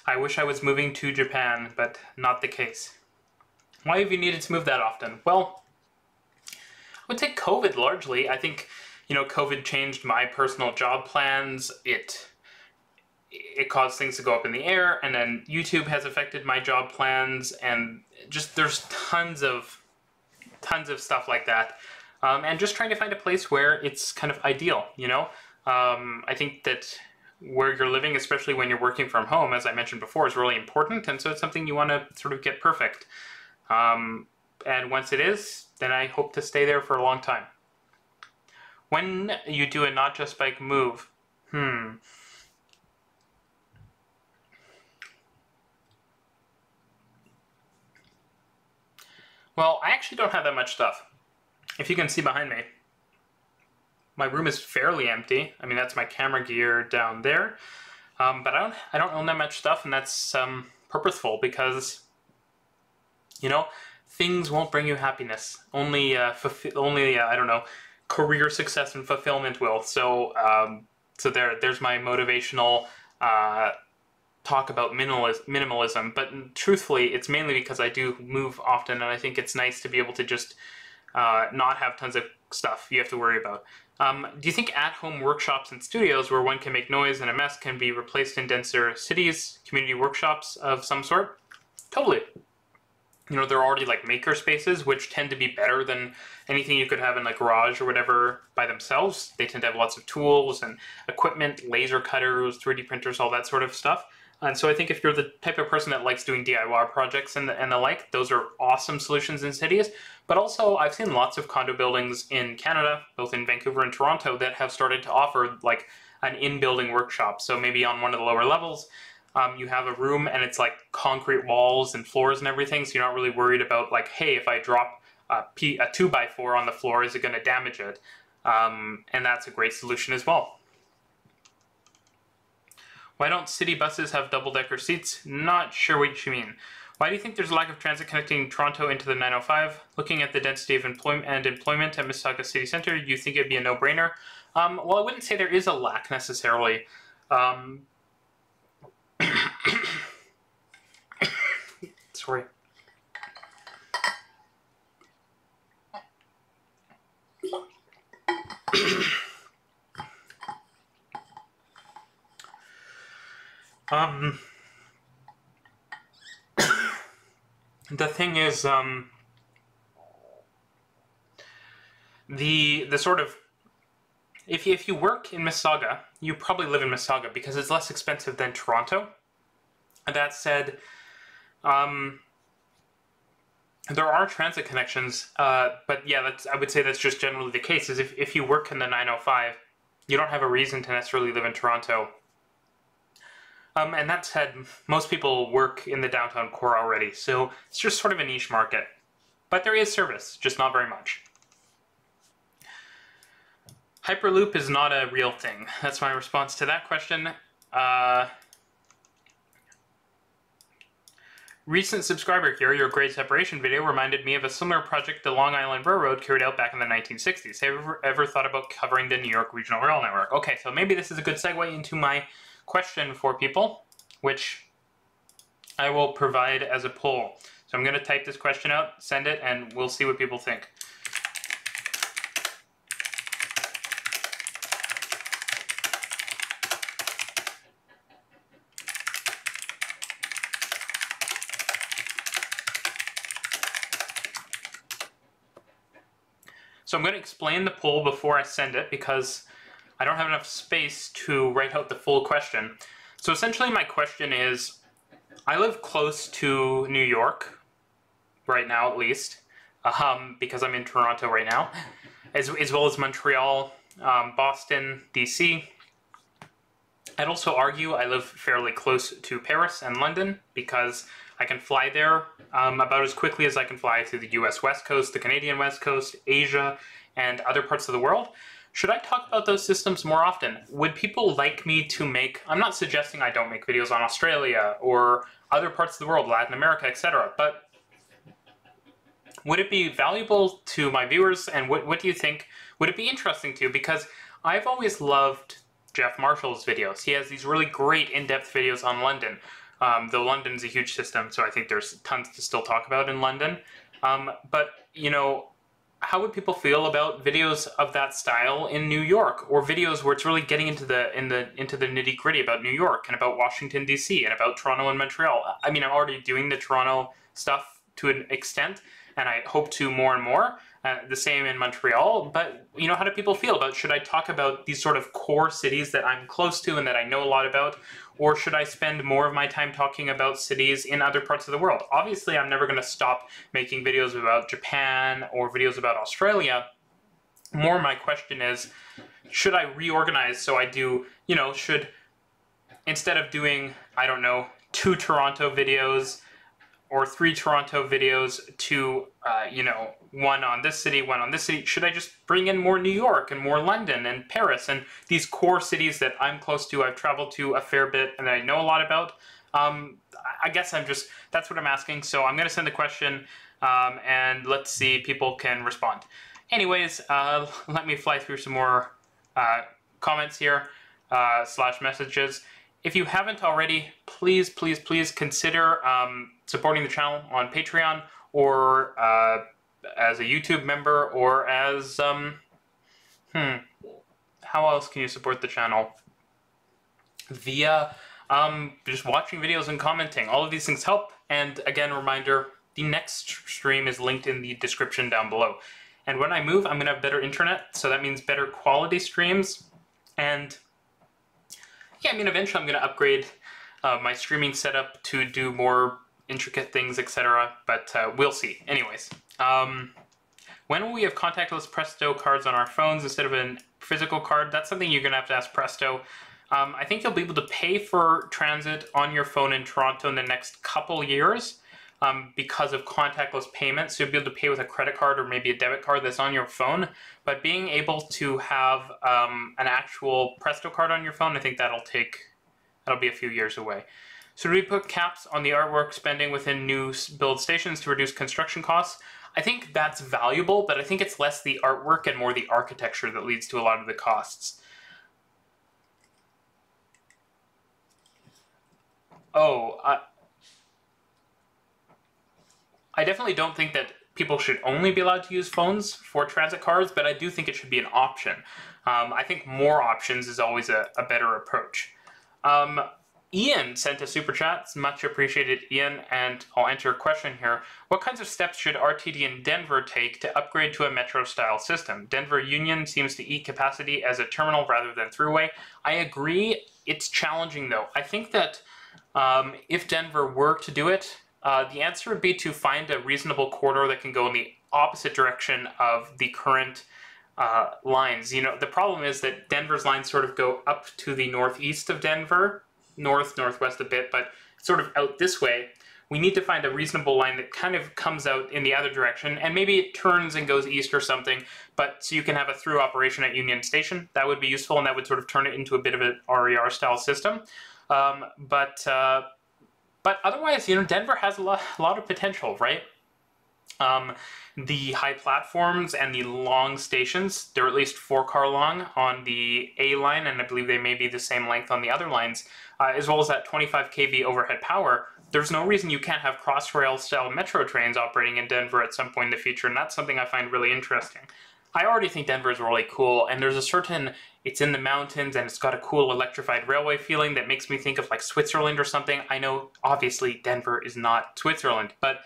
I wish I was moving to Japan, but not the case. Why have you needed to move that often? Well, I would say COVID largely. I think, you know, COVID changed my personal job plans. It caused things to go up in the air, and then YouTube has affected my job plans, and just there's tons of stuff like that, and just trying to find a place where it's kind of ideal, you know? I think that where you're living, especially when you're working from home, as I mentioned before, is really important, and so it's something you want to sort of get perfect. And once it is, then I hope to stay there for a long time. When you do a not just bike move, well, I actually don't have that much stuff. If you can see behind me, my room is fairly empty. I mean, that's my camera gear down there. But I don't own that much stuff, and that's purposeful because, you know, things won't bring you happiness. Only I don't know, career success and fulfillment will. So so there's my motivational talk about minimalism, but truthfully, it's mainly because I do move often, and I think it's nice to be able to just not have tons of stuff you have to worry about. Do you think at-home workshops and studios where one can make noise and a mess can be replaced in denser cities, community workshops of some sort? Totally. You know, there are already like maker spaces, which tend to be better than anything you could have in a garage or whatever by themselves. They tend to have lots of tools and equipment, laser cutters, 3D printers, all that sort of stuff. And so I think if you're the type of person that likes doing DIY projects and the like, those are awesome solutions in cities. But also, I've seen lots of condo buildings in Canada, both in Vancouver and Toronto, that have started to offer like an in-building workshop. So maybe on one of the lower levels, you have a room and it's like concrete walls and floors and everything, so you're not really worried about like, hey, if I drop a 2x4 on the floor, is it going to damage it? And that's a great solution as well. Why don't city buses have double-decker seats? Not sure what you mean. Why do you think there's a lack of transit connecting Toronto into the 905? Looking at the density of employment at Mississauga City Centre, you think it'd be a no-brainer? Well, I wouldn't say there is a lack necessarily. Sorry. The thing is, the sort of, if you work in Mississauga, you probably live in Mississauga because it's less expensive than Toronto. That said, there are transit connections, but yeah, I would say that's just generally the case, is if you work in the 905, you don't have a reason to necessarily live in Toronto. And that said, most people work in the downtown core already, so it's just sort of a niche market. But there is service, just not very much. Hyperloop is not a real thing. That's my response to that question. Recent subscriber here, your grade separation video reminded me of a similar project the Long Island Railroad carried out back in the 1960s. Have you ever thought about covering the New York Regional Rail Network? Okay, so maybe this is a good segue into my question for people, which I will provide as a poll. So I'm going to type this question out, send it, and we'll see what people think. So I'm going to explain the poll before I send it because I don't have enough space to write out the full question. So essentially my question is, I live close to New York, right now at least, because I'm in Toronto right now, as well as Montreal, Boston, DC. I'd also argue I live fairly close to Paris and London because I can fly there about as quickly as I can fly to the US West Coast, the Canadian West Coast, Asia, and other parts of the world. Should I talk about those systems more often? Would people like me to make, I'm not suggesting I don't make videos on Australia or other parts of the world, Latin America, etc., but would it be valuable to my viewers, and what do you think? Would it be interesting to you? Because I've always loved Jeff Marshall's videos. He has these really great in-depth videos on London. Though London's a huge system, so I think there's tons to still talk about in London. But, you know, how would people feel about videos of that style in New York, or videos where it's really getting into the nitty-gritty about New York and about Washington DC and about Toronto and Montreal? I mean, I'm already doing the Toronto stuff to an extent, and I hope to more and more. The same in Montreal, but you know, how do people feel about, should I talk about these sort of core cities that I'm close to and that I know a lot about, or should I spend more of my time talking about cities in other parts of the world? Obviously, I'm never going to stop making videos about Japan or videos about Australia. More my question is, should I reorganize so I do, you know, instead of doing, I don't know, 2 Toronto videos or 3 Toronto videos to, you know, 1 on this city, 1 on this city, should I just bring in more New York and more London and Paris and these core cities that I'm close to, I've traveled to a fair bit and I know a lot about? I guess that's what I'm asking. So I'm going to send the question and let's see, people can respond. Anyways, let me fly through some more comments here, / messages. If you haven't already, please, please, please consider supporting the channel on Patreon or as a YouTube member or as, how else can you support the channel? Via just watching videos and commenting. All of these things help. And again, reminder, the next stream is linked in the description down below. And when I move, I'm going to have better internet, so that means better quality streams. And yeah, I mean, eventually I'm going to upgrade my streaming setup to do more intricate things, etc. But we'll see. Anyways, when will we have contactless Presto cards on our phones instead of a physical card? That's something you're going to have to ask Presto. I think you'll be able to pay for transit on your phone in Toronto in the next couple years because of contactless payments. So you'll be able to pay with a credit card or maybe a debit card that's on your phone. But being able to have an actual Presto card on your phone, I think that'll be a few years away. Should we put caps on the artwork spending within new build stations to reduce construction costs? I think that's valuable, but I think it's less the artwork and more the architecture that leads to a lot of the costs. Oh, I definitely don't think that people should only be allowed to use phones for transit cards, but I do think it should be an option. I think more options is always a better approach. Ian sent a super chat. It's much appreciated, Ian, and I'll enter a question here. What kinds of steps should RTD in Denver take to upgrade to a metro-style system? Denver Union seems to eat capacity as a terminal rather than throughway. I agree. It's challenging, though. I think that if Denver were to do it, the answer would be to find a reasonable corridor that can go in the opposite direction of the current lines. You know, the problem is that Denver's lines sort of go up to the northeast of Denver, northwest a bit, but sort of out this way. We need to find a reasonable line that kind of comes out in the other direction, and maybe it turns and goes east or something, but so you can have a through operation at Union Station. That would be useful, and that would sort of turn it into a bit of an RER style system. But otherwise, you know, Denver has a lot of potential, right? The high platforms and the long stations, they're at least 4-car long on the A line, and I believe they may be the same length on the other lines, as well as that 25 kV overhead power. There's no reason you can't have Crossrail style metro trains operating in Denver at some point in the future, and that's something I find really interesting. I already think Denver is really cool, and there's a certain, it's in the mountains and it's got a cool electrified railway feeling that makes me think of like Switzerland or something. I know obviously Denver is not Switzerland, but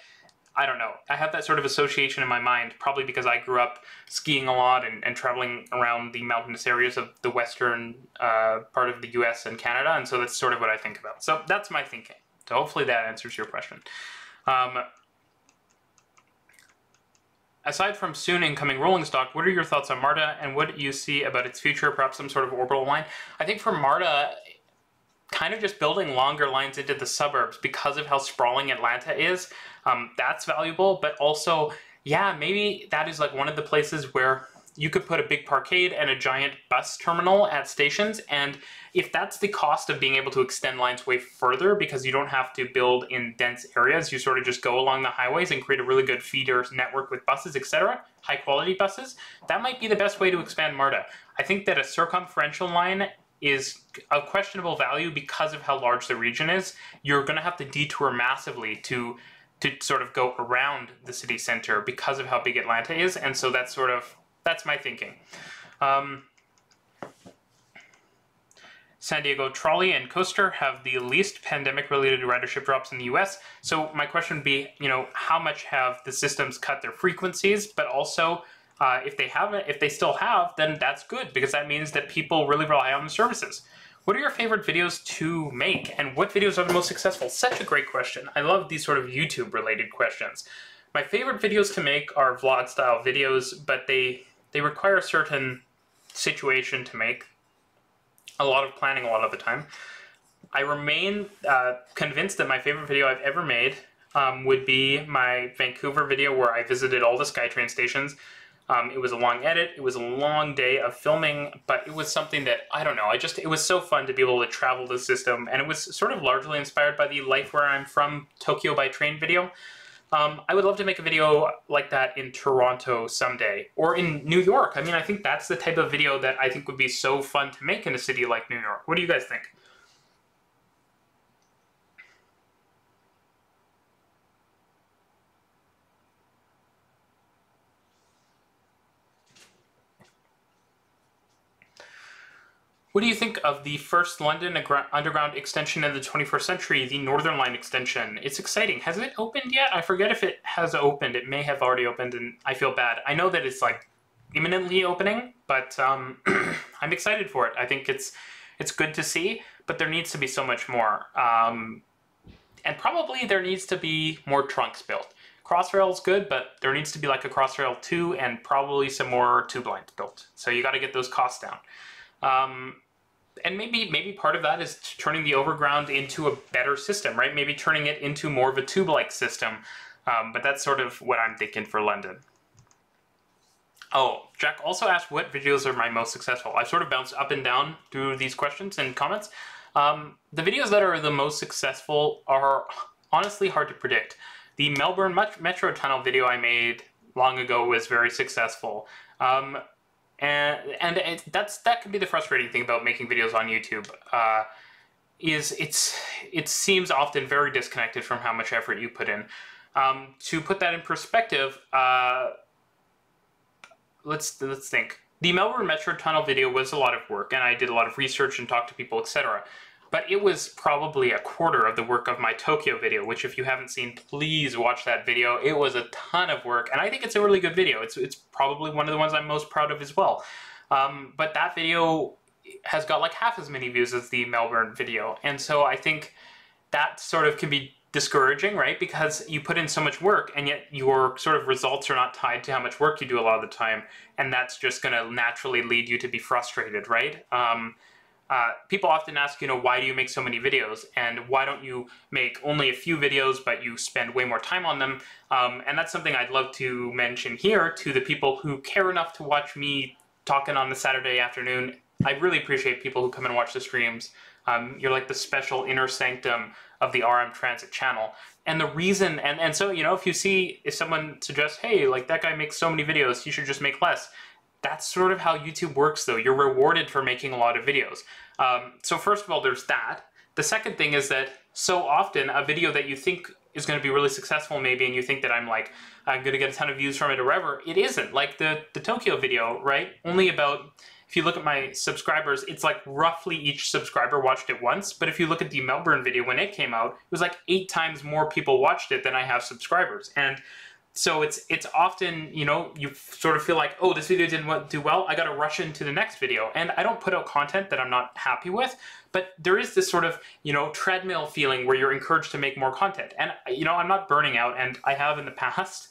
I don't know. I have that sort of association in my mind, probably because I grew up skiing a lot and traveling around the mountainous areas of the western part of the US and Canada, and so that's sort of what I think about. So that's my thinking. So hopefully that answers your question. Aside from soon incoming rolling stock, what are your thoughts on MARTA and what do you see about its future, perhaps some sort of orbital line? I think for MARTA, kind of just building longer lines into the suburbs because of how sprawling Atlanta is, that's valuable, but also, yeah, maybe that is like one of the places where you could put a big parkade and a giant bus terminal at stations, and if that's the cost of being able to extend lines way further because you don't have to build in dense areas, you sort of just go along the highways and create a really good feeder network with buses, etc., high quality buses, that might be the best way to expand MARTA. I think that a circumferential line is of questionable value because of how large the region is. You're going to have to detour massively to sort of go around the city center because of how big Atlanta is, and so that's my thinking. San Diego Trolley and Coaster have the least pandemic-related ridership drops in the US. So my question would be, you know, how much have the systems cut their frequencies? But also, if they haven't, if they still have, then that's good because that means that people really rely on the services. What are your favorite videos to make, and what videos are the most successful? Such a great question. I love these sort of YouTube-related questions. My favorite videos to make are vlog-style videos, but they require a certain situation to make. A lot of planning a lot of the time. I remain convinced that my favorite video I've ever made would be my Vancouver video where I visited all the SkyTrain stations. It was a long edit, it was a long day of filming, but it was something that, I don't know, it was so fun to be able to travel the system, and it was sort of largely inspired by the Life Where I'm From Tokyo by Train video. I would love to make a video like that in Toronto someday, or in New York. I mean, I think that's the type of video that I think would be so fun to make in a city like New York. What do you guys think? What do you think of the first London Underground extension in the 21st century, the Northern Line extension? It's exciting. Has it opened yet? I forget if it has opened. It may have already opened, and I feel bad. I know that it's like imminently opening, but I'm excited for it. I think it's good to see, but there needs to be so much more. And probably there needs to be more trunks built. Crossrail's good, but there needs to be like a Crossrail 2 and probably some more tube lines built. So you got to get those costs down. And maybe part of that is turning the overground into a better system, right? Maybe turning it into more of a tube-like system. But that's sort of what I'm thinking for London. Oh, Jack also asked what videos are my most successful. I've sort of bounced up and down through these questions and comments. The videos that are the most successful are honestly hard to predict. The Melbourne Metro Tunnel video I made long ago was very successful. That can be the frustrating thing about making videos on YouTube. It seems often very disconnected from how much effort you put in. To put that in perspective, let's think. The Melbourne Metro Tunnel video was a lot of work, and I did a lot of research and talked to people, etc. But it was probably a quarter of the work of my Tokyo video, which if you haven't seen, please watch that video. It was a ton of work, and I think it's a really good video. It's probably one of the ones I'm most proud of as well. But that video has got like half as many views as the Melbourne video, and so I think that sort of can be discouraging, right? Because you put in so much work, and yet your sort of results are not tied to how much work you do a lot of the time, and that's just going to naturally lead you to be frustrated, right? People often ask, why do you make so many videos, and why don't you make only a few videos but you spend way more time on them? And that's something I'd love to mention here to the people who care enough to watch me talking on the Saturday afternoon. I really appreciate people who come and watch the streams. You're like the special inner sanctum of the RM Transit channel. And the reason, and so, if someone suggests, hey, like that guy makes so many videos, you should just make less. That's sort of how YouTube works, though. You're rewarded for making a lot of videos. So first of all, there's that. The second thing is that so often a video that you think is going to be really successful maybe, and you think that I'm going to get a ton of views from it or whatever, it isn't. Like the Tokyo video, right? Only about, if you look at my subscribers, it's like roughly each subscriber watched it once. But if you look at the Melbourne video when it came out, it was like 8 times more people watched it than I have subscribers. And so it's often, you sort of feel like, oh, this video didn't do well, I gotta rush into the next video. And I don't put out content that I'm not happy with, but there is this sort of, treadmill feeling where you're encouraged to make more content. And, I'm not burning out, and I have in the past.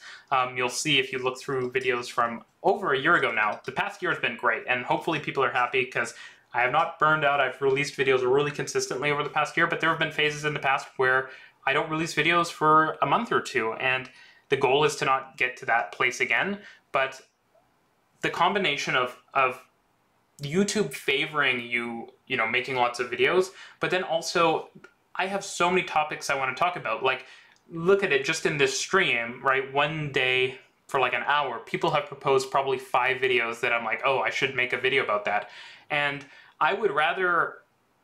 You'll see if you look through videos from over a year ago now. The past year has been great, and hopefully people are happy because I have not burned out. I've released videos really consistently over the past year, but there have been phases in the past where I don't release videos for a month or two, and the goal is to not get to that place again. But the combination of YouTube favoring you, making lots of videos, but then also I have so many topics I want to talk about. Like, look at it just in this stream, right? One day for like an hour, people have proposed probably 5 videos that I'm like, oh, I should make a video about that. And I would rather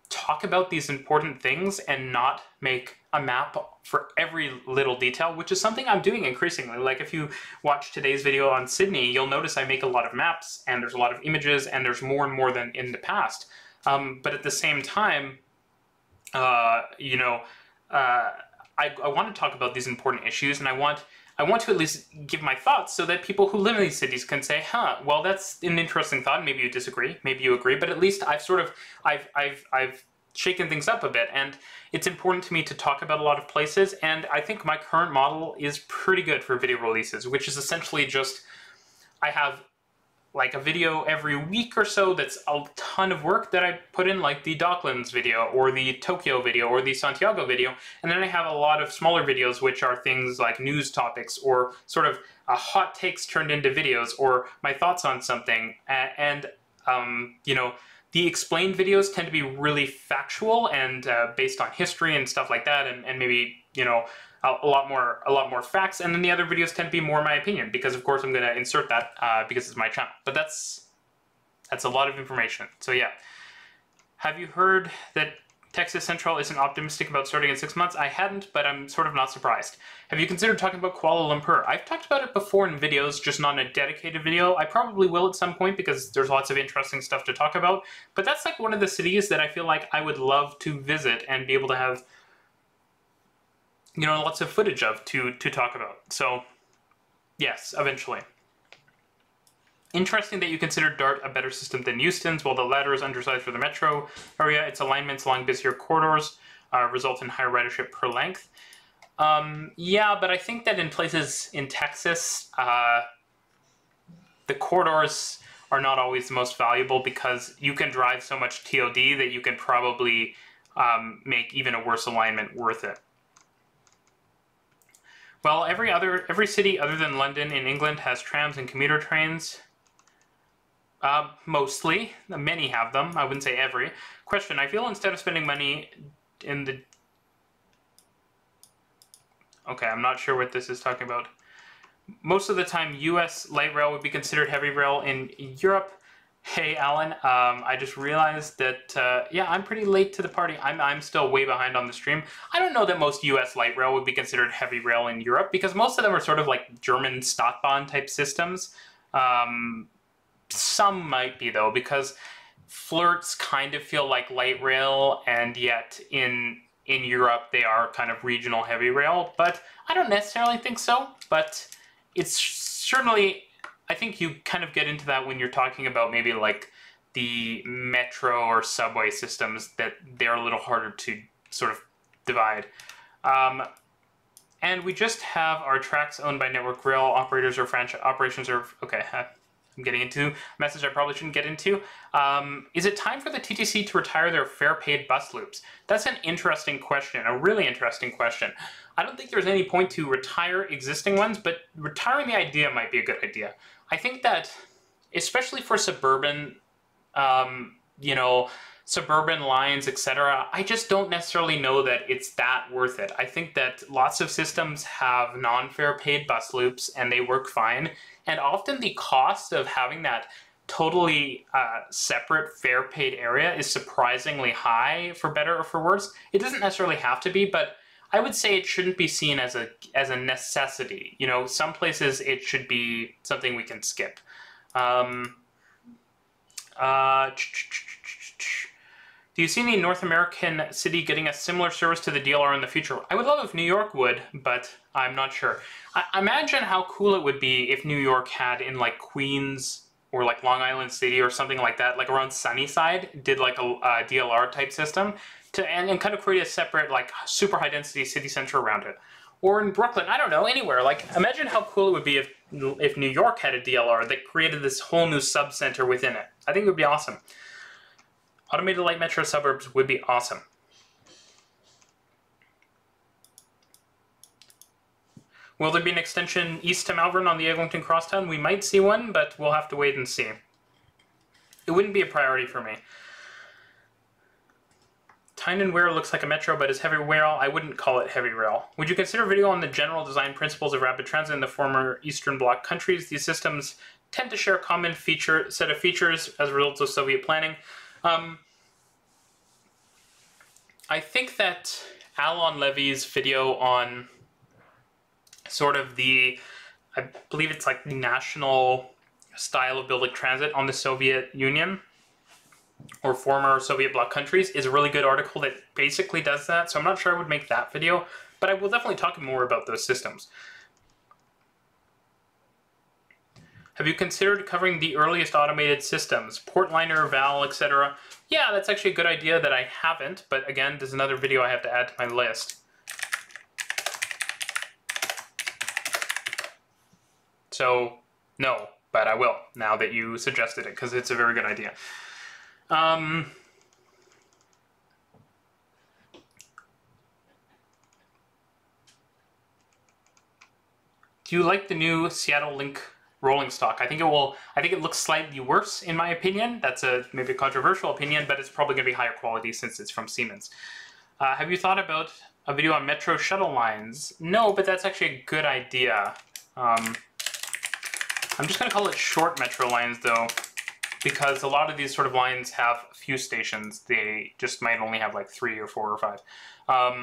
talk about these important things and not make a map for every little detail, which is something I'm doing increasingly. Like if you watch today's video on Sydney, you'll notice I make a lot of maps, and there's a lot of images, and there's more and more than in the past. But at the same time, I want to talk about these important issues, and I want to at least give my thoughts so that people who live in these cities can say, huh, well, that's an interesting thought. Maybe you disagree, maybe you agree, but at least I've shaken things up a bit, and it's important to me to talk about a lot of places, and I think my current model is pretty good for video releases, which is essentially just, I have like a video every week or so that's a ton of work that I put in, like the Docklands video, or the Tokyo video, or the Santiago video, and then I have a lot of smaller videos which are things like news topics, or sort of hot takes turned into videos, or my thoughts on something, and the explained videos tend to be really factual and based on history and stuff like that, and maybe, a lot more facts, and then the other videos tend to be more my opinion, because of course I'm going to insert that because it's my channel. But that's a lot of information. So yeah. Have you heard that Texas Central isn't optimistic about starting in 6 months? I hadn't, but I'm sort of not surprised. Have you considered talking about Kuala Lumpur? I've talked about it before in videos, just not in a dedicated video. I probably will at some point because there's lots of interesting stuff to talk about. But that's like one of the cities that I feel like I would love to visit and be able to have, lots of footage of to talk about. So yes, eventually. Interesting that you consider DART a better system than Euston's. While the latter is undersized for the metro area, its alignments along busier corridors result in higher ridership per length. Yeah, but I think that in places in Texas, the corridors are not always the most valuable, because you can drive so much TOD that you can probably make even a worse alignment worth it. Well, every city other than London in England has trams and commuter trains. Mostly. Many have them. I wouldn't say every. Question, I feel instead of spending money in the... Okay, I'm not sure what this is talking about. Most of the time, US light rail would be considered heavy rail in Europe. Hey, Alan, I just realized that, yeah, I'm pretty late to the party. I'm still way behind on the stream. I don't know that most US light rail would be considered heavy rail in Europe, because most of them are sort of like German Stadtbahn type systems. Some might be, though, because flirts kind of feel like light rail, and yet in Europe they are kind of regional heavy rail. But I don't necessarily think so, but it's certainly, I think you kind of get into that when you're talking about maybe like the metro or subway systems, that they're a little harder to sort of divide. And we just have our tracks owned by network rail operators or franchise operations are, okay, I'm getting into a message I probably shouldn't get into. Is it time for the TTC to retire their fare-paid bus loops? That's an interesting question, a really interesting question. I don't think there's any point to retire existing ones, but retiring the idea might be a good idea. I think that, especially for suburban, you know, suburban lines, etc., I just don't necessarily know that it's that worth it. I think that lots of systems have non-fare paid bus loops and they work fine. And often the cost of having that totally separate fare paid area is surprisingly high, for better or for worse. It doesn't necessarily have to be, but I would say it shouldn't be seen as a necessity. You know, some places it should be something we can skip. Do you see any North American city getting a similar service to the DLR in the future? I would love if New York would, but I'm not sure. Imagine how cool it would be if New York had in like Queens or like Long Island City or something like that, like around Sunnyside, did like a DLR type system and kind of create a separate like super high density city center around it. Or in Brooklyn, I don't know, anywhere. Like, imagine how cool it would be if New York had a DLR that created this whole new sub-center within it. I think it would be awesome. Automated light metro suburbs would be awesome. Will there be an extension east to Malvern on the Eglinton Crosstown? We might see one, but we'll have to wait and see. It wouldn't be a priority for me. Tyne & Wear looks like a metro, but is heavy rail. I wouldn't call it heavy rail. Would you consider a video on the general design principles of rapid transit in the former Eastern Bloc countries? These systems tend to share a common set of features as a result of Soviet planning. I think that Alon Levy's video on sort of the, I believe it's like the national style of building transit on the Soviet Union or former Soviet bloc countries is a really good article that basically does that. So I'm not sure I would make that video, but I will definitely talk more about those systems. Have you considered covering the earliest automated systems, Portliner, Val, etc.? Yeah, that's actually a good idea that I haven't, but again, there's another video I have to add to my list. So, no, but I will, now that you suggested it, because it's a very good idea. Do you like the new Seattle Link rolling stock? I think it looks slightly worse, in my opinion. That's maybe a controversial opinion, but it's probably going to be higher quality since it's from Siemens. Have you thought about a video on metro shuttle lines? No, but that's actually a good idea. I'm just going to call it short metro lines, though, because a lot of these sort of lines have a few stations. They just might only have like 3 or 4 or 5. Let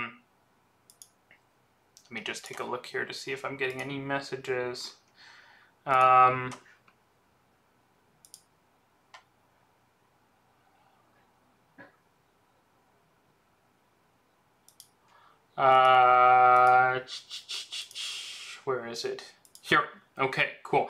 me just take a look here to see if I'm getting any messages. Where is it? Here. Okay, cool.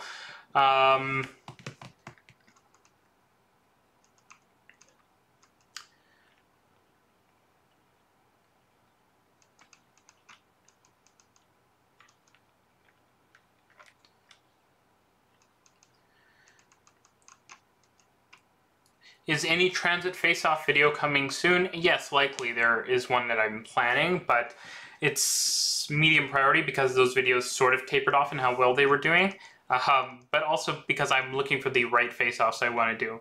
Is any transit face-off video coming soon? Yes, likely. There is one that I'm planning, but it's medium priority because those videos sort of tapered off in how well they were doing. but also because I'm looking for the right face-offs I want to do.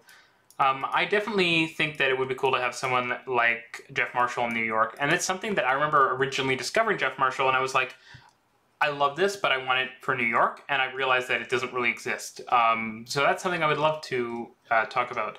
I definitely think that it would be cool to have someone like Jeff Marshall in New York, and it's something that I remember originally discovering Jeff Marshall, and I was like, I love this, but I want it for New York, and I realized that it doesn't really exist. So that's something I would love to talk about.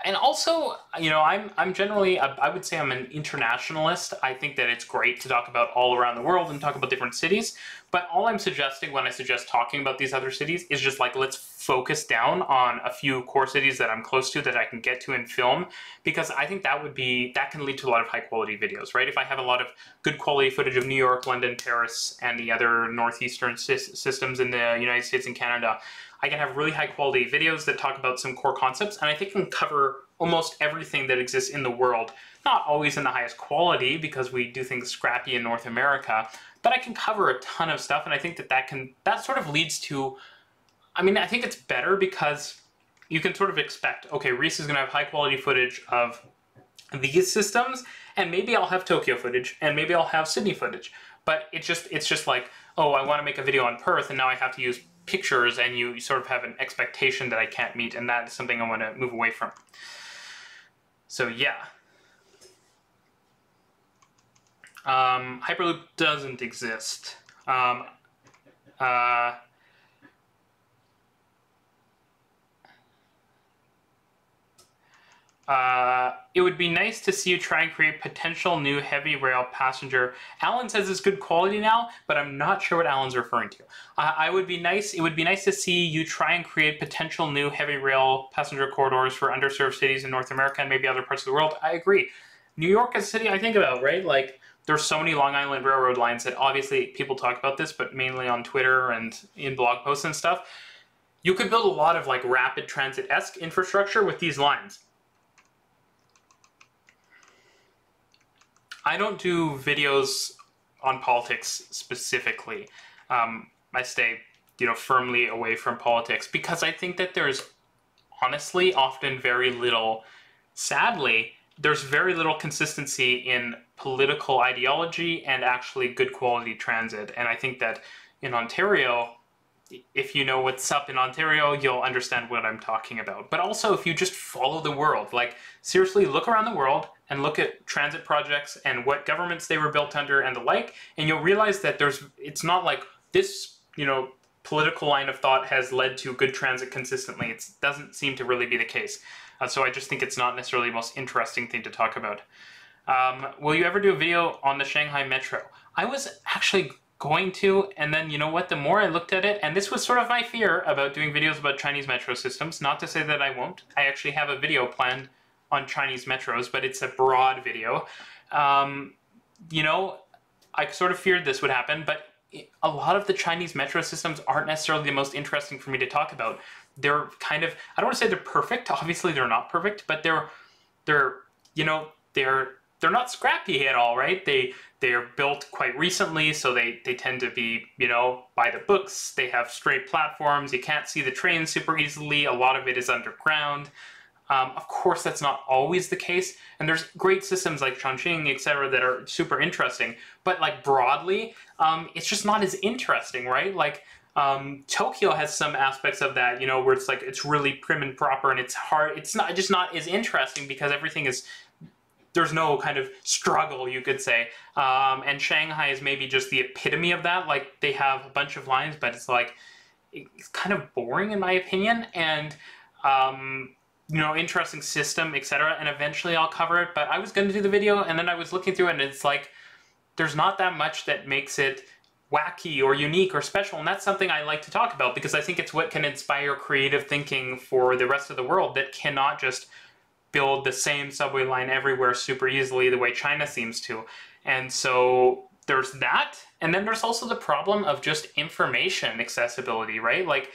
And also, you know, I'm generally, I would say I'm an internationalist. I think that it's great to talk about all around the world and talk about different cities, but all I'm suggesting when I suggest talking about these other cities is just like, let's focus down on a few core cities that I'm close to that I can get to and film, because I think that can lead to a lot of high quality videos, right? If I have a lot of good quality footage of New York, London, Paris, and the other northeastern systems in the United States and Canada, I can have really high quality videos that talk about some core concepts, and I think I can cover almost everything that exists in the world. Not always in the highest quality, because we do things scrappy in North America, but I can cover a ton of stuff, and I think that sort of leads to, I mean, I think it's better because you can sort of expect, okay, Reece is going to have high quality footage of these systems, and maybe I'll have Tokyo footage, and maybe I'll have Sydney footage, but it's just like, oh, I want to make a video on Perth, and now I have to use pictures, and you sort of have an expectation that I can't meet, and that is something I want to move away from. So yeah. Hyperloop doesn't exist. It would be nice to see you try and create potential new heavy rail passenger. Alan says it's good quality now, but I'm not sure what Alan's referring to. It would be nice to see you try and create potential new heavy rail passenger corridors for underserved cities in North America and maybe other parts of the world. I agree. New York is a city I think about, right? Like, there's so many Long Island Railroad lines that obviously people talk about this, but mainly on Twitter and in blog posts and stuff. You could build a lot of like rapid transit-esque infrastructure with these lines. I don't do videos on politics specifically. I stay, you know, firmly away from politics because I think that there's honestly often very little, sadly, there's very little consistency in political ideology and actually good quality transit. And I think that in Ontario, if you know what's up in Ontario, you'll understand what I'm talking about. But also, if you just follow the world, like seriously look around the world and look at transit projects and what governments they were built under and the like, and you'll realize that it's not like this, you know, political line of thought has led to good transit consistently. It doesn't seem to really be the case. So I just think it's not necessarily the most interesting thing to talk about. Will you ever do a video on the Shanghai Metro? I was actually going to, and then you know what, the more I looked at it, and this was sort of my fear about doing videos about Chinese metro systems, not to say that I won't. I actually have a video planned on Chinese metros, but it's a broad video. You know, I sort of feared this would happen, but a lot of the Chinese metro systems aren't necessarily the most interesting for me to talk about. They're kind of, I don't want to say they're perfect, obviously they're not perfect, but they're you know, they're not scrappy at all, right? They're built quite recently, so they tend to be, you know, by the books. They have straight platforms. You can't see the trains super easily. A lot of it is underground. Of course, that's not always the case, and there's great systems like Chongqing, etc., that are super interesting. But like broadly, it's just not as interesting, right? Like Tokyo has some aspects of that, you know, where it's like it's really prim and proper, and it's hard. It's just not as interesting because everything is. There's no kind of struggle, you could say. And Shanghai is maybe just the epitome of that. Like, they have a bunch of lines, but it's like, it's kind of boring in my opinion. And, you know, interesting system, etc. And eventually I'll cover it. But I was going to do the video, and then I was looking through it, and it's like, there's not that much that makes it wacky or unique or special. And that's something I like to talk about because I think it's what can inspire creative thinking for the rest of the world that cannot just build the same subway line everywhere super easily the way China seems to. And so there's that. And then there's also the problem of just information accessibility, right? Like,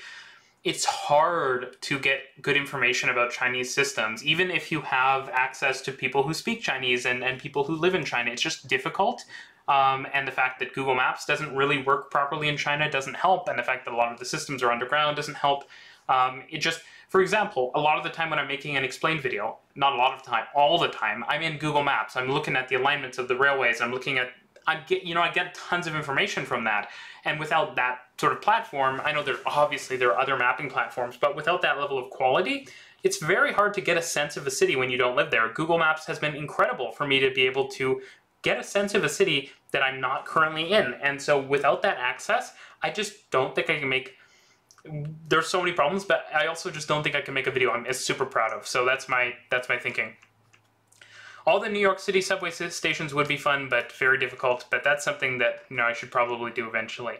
it's hard to get good information about Chinese systems, even if you have access to people who speak Chinese and people who live in China. It's just difficult. And the fact that Google Maps doesn't really work properly in China doesn't help. And the fact that a lot of the systems are underground doesn't help. It just, for example, a lot of the time when I'm making an explain video, not a lot of the time, all the time, I'm in Google Maps. I'm looking at the alignments of the railways. I'm looking at I get tons of information from that. And without that sort of platform, I know there are other mapping platforms, but without that level of quality, it's very hard to get a sense of a city when you don't live there. Google Maps has been incredible for me to be able to get a sense of a city that I'm not currently in. And so without that access, I just don't think I can make... There's so many problems, but I also just don't think I can make a video I'm super proud of. So that's my thinking. All the New York City subway stations would be fun, but very difficult. But that's something that, you know, I should probably do eventually.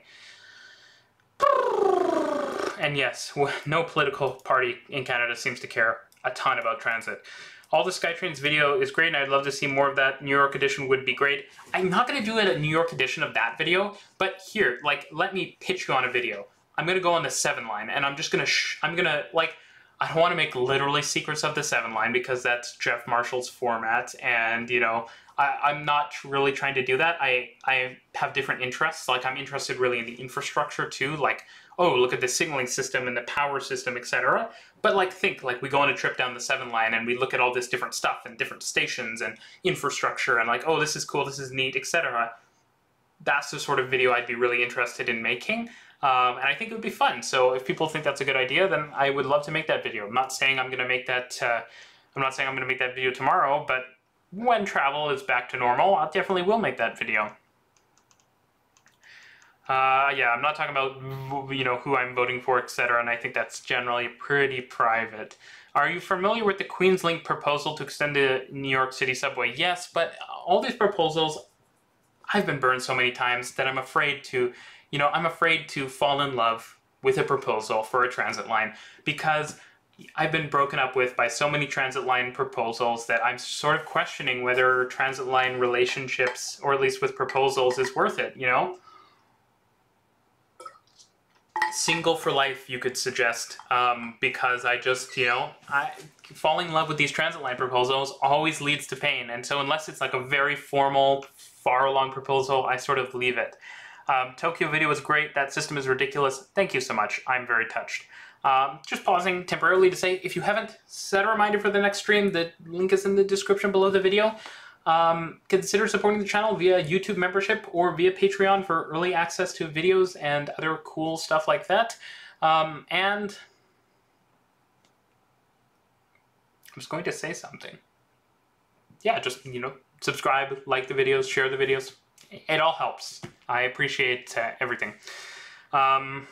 And yes, no political party in Canada seems to care a ton about transit. All the SkyTrains video is great, and I'd love to see more of that. New York edition would be great. I'm not going to do a New York edition of that video, but here, like, let me pitch you on a video. I'm going to go on the 7 line, and I'm just going to, like, I don't want to make literally Secrets of the 7 line, because that's Jeff Marshall's format, and, you know, I'm not really trying to do that. I have different interests. Like, I'm interested really in the infrastructure, too, like, oh, look at the signaling system and the power system, etc. But, like, think, like, we go on a trip down the 7 line, and we look at all this different stuff, and different stations, and infrastructure, and, like, oh, this is cool, this is neat, etc. That's the sort of video I'd be really interested in making. And I think it would be fun. So if people think that's a good idea, then I would love to make that video. I'm not saying I'm going to make that. I'm not saying I'm going to make that video tomorrow, but when travel is back to normal, I definitely will make that video. Yeah, I'm not talking about, you know, who I'm voting for, etc. And I think that's generally pretty private. Are you familiar with the Queenslink proposal to extend the New York City subway? Yes, but all these proposals, I've been burned so many times that I'm afraid to. You know, I'm afraid to fall in love with a proposal for a transit line, because I've been broken up with by so many transit line proposals that I'm sort of questioning whether transit line relationships, or at least with proposals, is worth it, you know? Single for life, you could suggest, because I just, you know, falling in love with these transit line proposals always leads to pain, and so unless it's like a very formal, far along proposal, I sort of leave it. Tokyo video was great. That system is ridiculous. Thank you so much. I'm very touched. Just pausing temporarily to say, if you haven't set a reminder for the next stream, the link is in the description below the video. Consider supporting the channel via YouTube membership or via Patreon for early access to videos and other cool stuff like that. And I was going to say something. Yeah, just, you know, subscribe, like the videos, share the videos. It all helps. I appreciate everything. I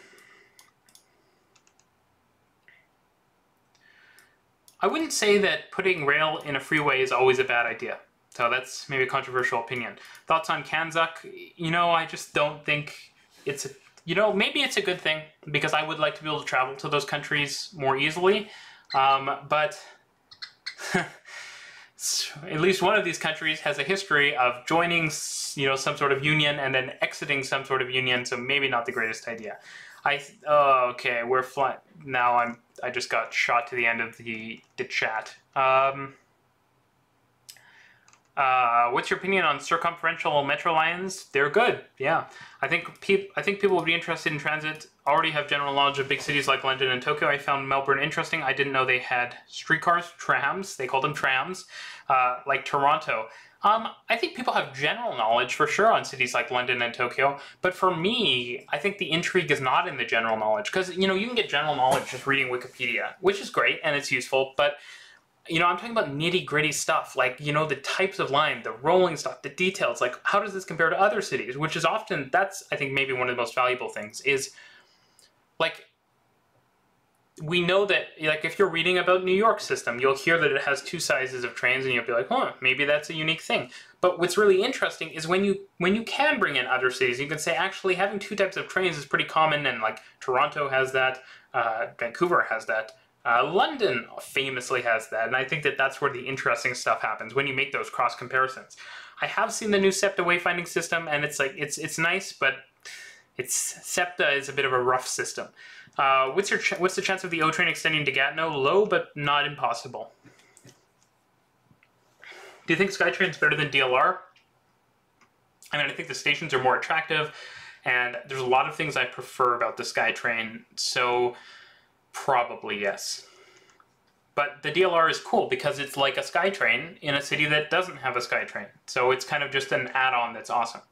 wouldn't say that putting rail in a freeway is always a bad idea. So that's maybe a controversial opinion. Thoughts on Kanzuk? You know, I just don't think it's a... You know, maybe it's a good thing, because I would like to be able to travel to those countries more easily. But... at least one of these countries has a history of joining, you know, some sort of union and then exiting some sort of union, so maybe not the greatest idea. Oh, okay, we're flying. Now I just got shot to the end of the chat. What's your opinion on circumferential metro lines? They're good, yeah. I think people would be interested in transit, already have general knowledge of big cities like London and Tokyo. I found Melbourne interesting. I didn't know they had streetcars, trams, they called them trams, like Toronto. I think people have general knowledge for sure on cities like London and Tokyo, but for me, I think the intrigue is not in the general knowledge, because, you know, you can get general knowledge just reading Wikipedia, which is great and it's useful, but you know, I'm talking about nitty-gritty stuff, like, you know, the types of line, the rolling stuff, the details, like, how does this compare to other cities? Which is often, that's, I think, maybe one of the most valuable things, is, like, we know that, like, if you're reading about New York's system, you'll hear that it has 2 sizes of trains, and you'll be like, huh, maybe that's a unique thing. But what's really interesting is when you can bring in other cities, you can say, actually, having 2 types of trains is pretty common, and, like, Toronto has that, Vancouver has that. London famously has that, and I think that that's where the interesting stuff happens, when you make those cross comparisons. I have seen the new SEPTA wayfinding system, and it's like, it's nice, but SEPTA is a bit of a rough system. What's the chance of the O train extending to Gatineau? Low, but not impossible. Do you think SkyTrain's better than DLR? I mean, I think the stations are more attractive, and there's a lot of things I prefer about the SkyTrain, so probably yes. But the DLR is cool because it's like a SkyTrain in a city that doesn't have a SkyTrain. So it's kind of just an add-on that's awesome.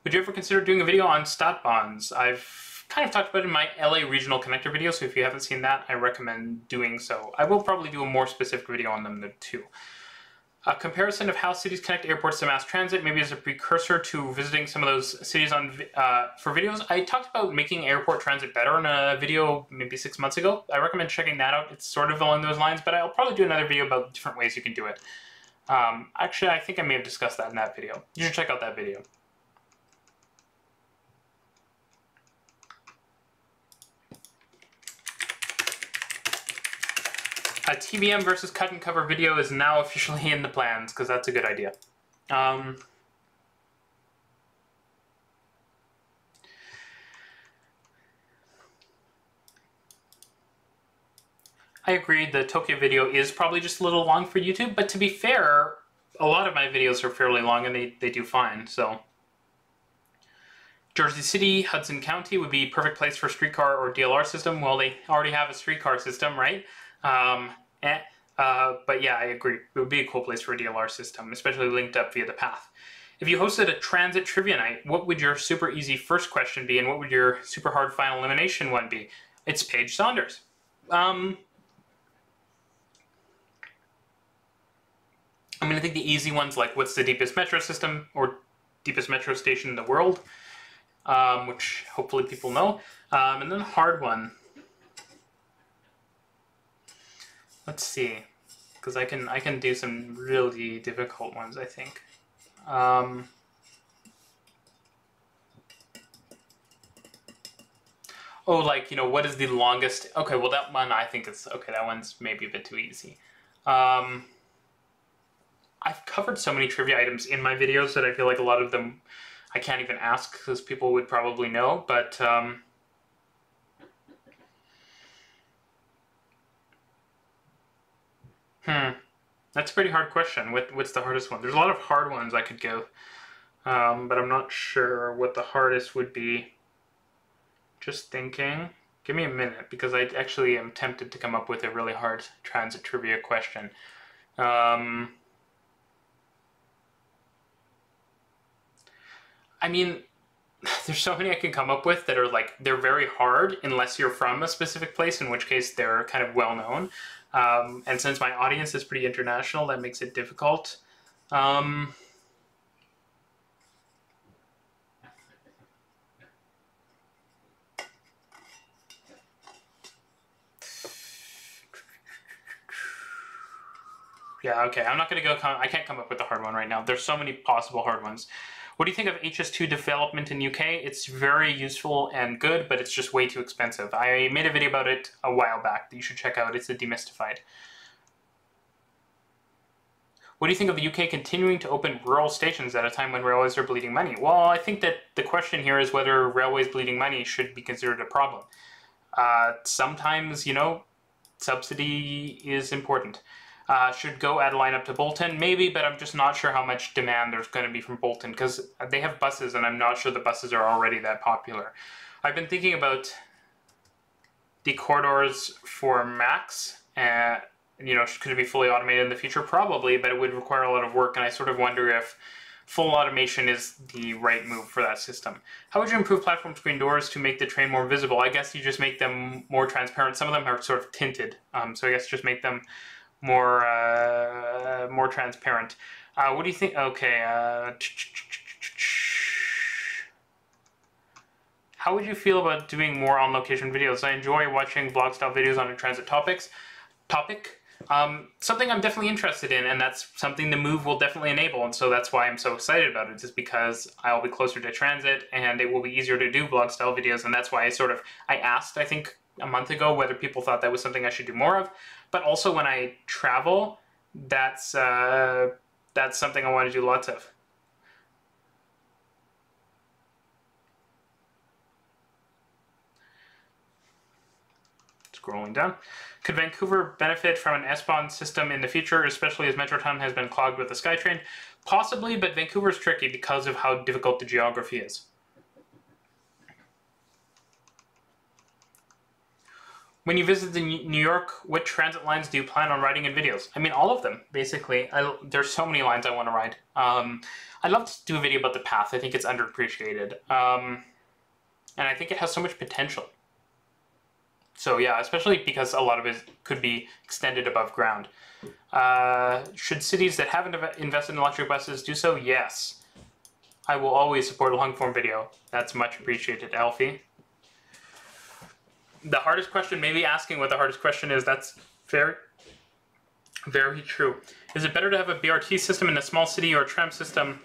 Would you ever consider doing a video on stat bonds? I've kind of talked about it in my LA regional connector video, so if you haven't seen that, I recommend doing so. I will probably do a more specific video on them too. A comparison of how cities connect airports to mass transit, maybe as a precursor to visiting some of those cities on for videos. I talked about making airport transit better in a video maybe 6 months ago. I recommend checking that out. It's sort of along those lines, but I'll probably do another video about different ways you can do it. Actually, I think I may have discussed that in that video. You should check out that video. A TBM versus cut and cover video is now officially in the plans, because that's a good idea. I agree, the Tokyo video is probably just a little long for YouTube, but to be fair, a lot of my videos are fairly long and they do fine, so. Jersey City, Hudson County would be perfect place for streetcar or DLR system. Well, they already have a streetcar system, right? But yeah, I agree. It would be a cool place for a DLR system, especially linked up via the path. If you hosted a transit trivia night, what would your super easy first question be, and what would your super hard final elimination one be? It's Paige Saunders. I mean, I think the easy ones, like what's the deepest metro system or deepest metro station in the world, which hopefully people know. And then the hard one. Let's see, because I can do some really difficult ones, I think. Oh, like, you know, what is the longest? Okay, well that one I think is okay. That one's maybe a bit too easy. I've covered so many trivia items in my videos that I feel like a lot of them I can't even ask because people would probably know, but that's a pretty hard question. What's the hardest one? There's a lot of hard ones I could go, but I'm not sure what the hardest would be. Just thinking. Give me a minute, because I actually am tempted to come up with a really hard transit trivia question. I mean, there's so many I can come up with that are like, they're very hard unless you're from a specific place, in which case they're kind of well known. And since my audience is pretty international, that makes it difficult. Yeah, okay, I'm not going to go, I can't come up with a hard one right now. There's so many possible hard ones. What do you think of HS2 development in UK? It's very useful and good, but it's just way too expensive. I made a video about it a while back that you should check out. It's a demystified. What do you think of the UK continuing to open rural stations at a time when railways are bleeding money? Well, I think that the question here is whether railways bleeding money should be considered a problem. Sometimes, you know, subsidy is important. Should go add a line up to Bolton? Maybe, but I'm just not sure how much demand there's going to be from Bolton, because they have buses and I'm not sure the buses are already that popular. I've been thinking about the corridors for Max, you know, could it be fully automated in the future? Probably, but it would require a lot of work, and I sort of wonder if full automation is the right move for that system. How would you improve platform screen doors to make the train more visible? I guess you just make them more transparent. Some of them are sort of tinted, so I guess just make them more transparent. What do you think? Okay. How would you feel about doing more on-location videos? I enjoy watching vlog-style videos on a transit topic. Something I'm definitely interested in, and that's something the move will definitely enable, and so that's why I'm so excited about it, just because I'll be closer to transit, and it will be easier to do vlog-style videos, and that's why I asked, I think, a month ago whether people thought that was something I should do more of. But also when I travel, that's something I want to do lots of. Scrolling down. Could Vancouver benefit from an S-Bahn system in the future, especially as Metrotown has been clogged with the SkyTrain? Possibly, but Vancouver's tricky because of how difficult the geography is. When you visit New York, what transit lines do you plan on riding in videos? I mean, all of them, basically. There's so many lines I want to ride. I'd love to do a video about the path. I think it's underappreciated. And I think it has so much potential. So yeah, especially because a lot of it could be extended above ground. Should cities that haven't invested in electric buses do so? Yes. I will always support a long-form video. That's much appreciated, Alfie. The hardest question, maybe asking what the hardest question is, that's very, very true. Is it better to have a BRT system in a small city or a tram system?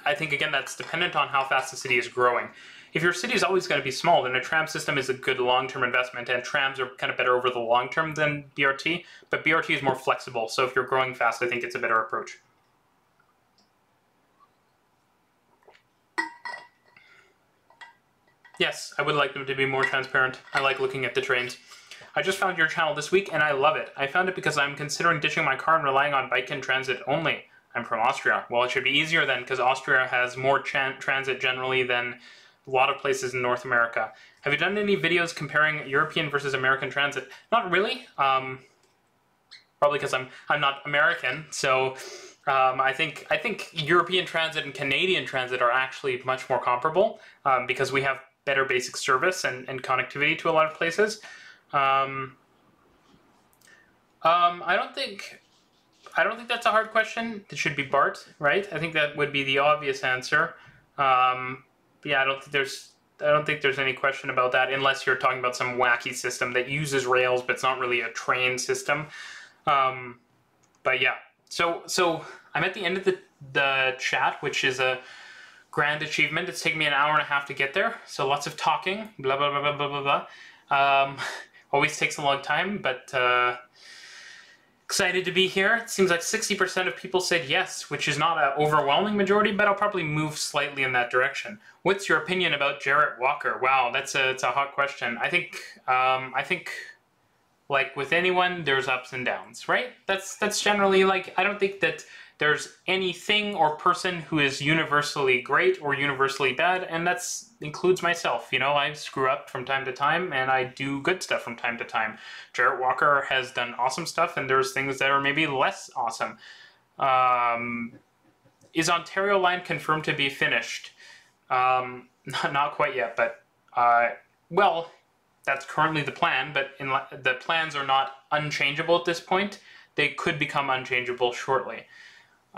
I think, again, that's dependent on how fast the city is growing. If your city is always going to be small, then a tram system is a good long-term investment, and trams are kind of better over the long term than BRT, but BRT is more flexible, so if you're growing fast, I think it's a better approach. Yes, I would like them to be more transparent. I like looking at the trains. I just found your channel this week and I love it. I found it because I'm considering ditching my car and relying on bike and transit only. I'm from Austria. Well, it should be easier then because Austria has more transit generally than a lot of places in North America. Have you done any videos comparing European versus American transit? Not really. Probably because I'm not American, so I think European transit and Canadian transit are actually much more comparable because we have better basic service and connectivity to a lot of places. I don't think that's a hard question. It should be Bart, right? I think that would be the obvious answer. Yeah, I don't think there's any question about that unless you're talking about some wacky system that uses rails but it's not really a train system. But yeah, so I'm at the end of the chat, which is a grand achievement. It's taken me an hour and a half to get there, so lots of talking, blah, blah, blah, blah, blah, blah. Always takes a long time, but excited to be here. It seems like 60% of people said yes, which is not an overwhelming majority, but I'll probably move slightly in that direction. What's your opinion about Jarrett Walker? Wow, it's a hot question. I think like with anyone, there's ups and downs, right? That's generally, like, I don't think that there's anything or person who is universally great or universally bad, and that includes myself. You know, I screw up from time to time, and I do good stuff from time to time. Jarrett Walker has done awesome stuff, and there's things that are maybe less awesome. Is Ontario line confirmed to be finished? Not quite yet, but, well, that's currently the plan, but the plans are not unchangeable at this point. They could become unchangeable shortly.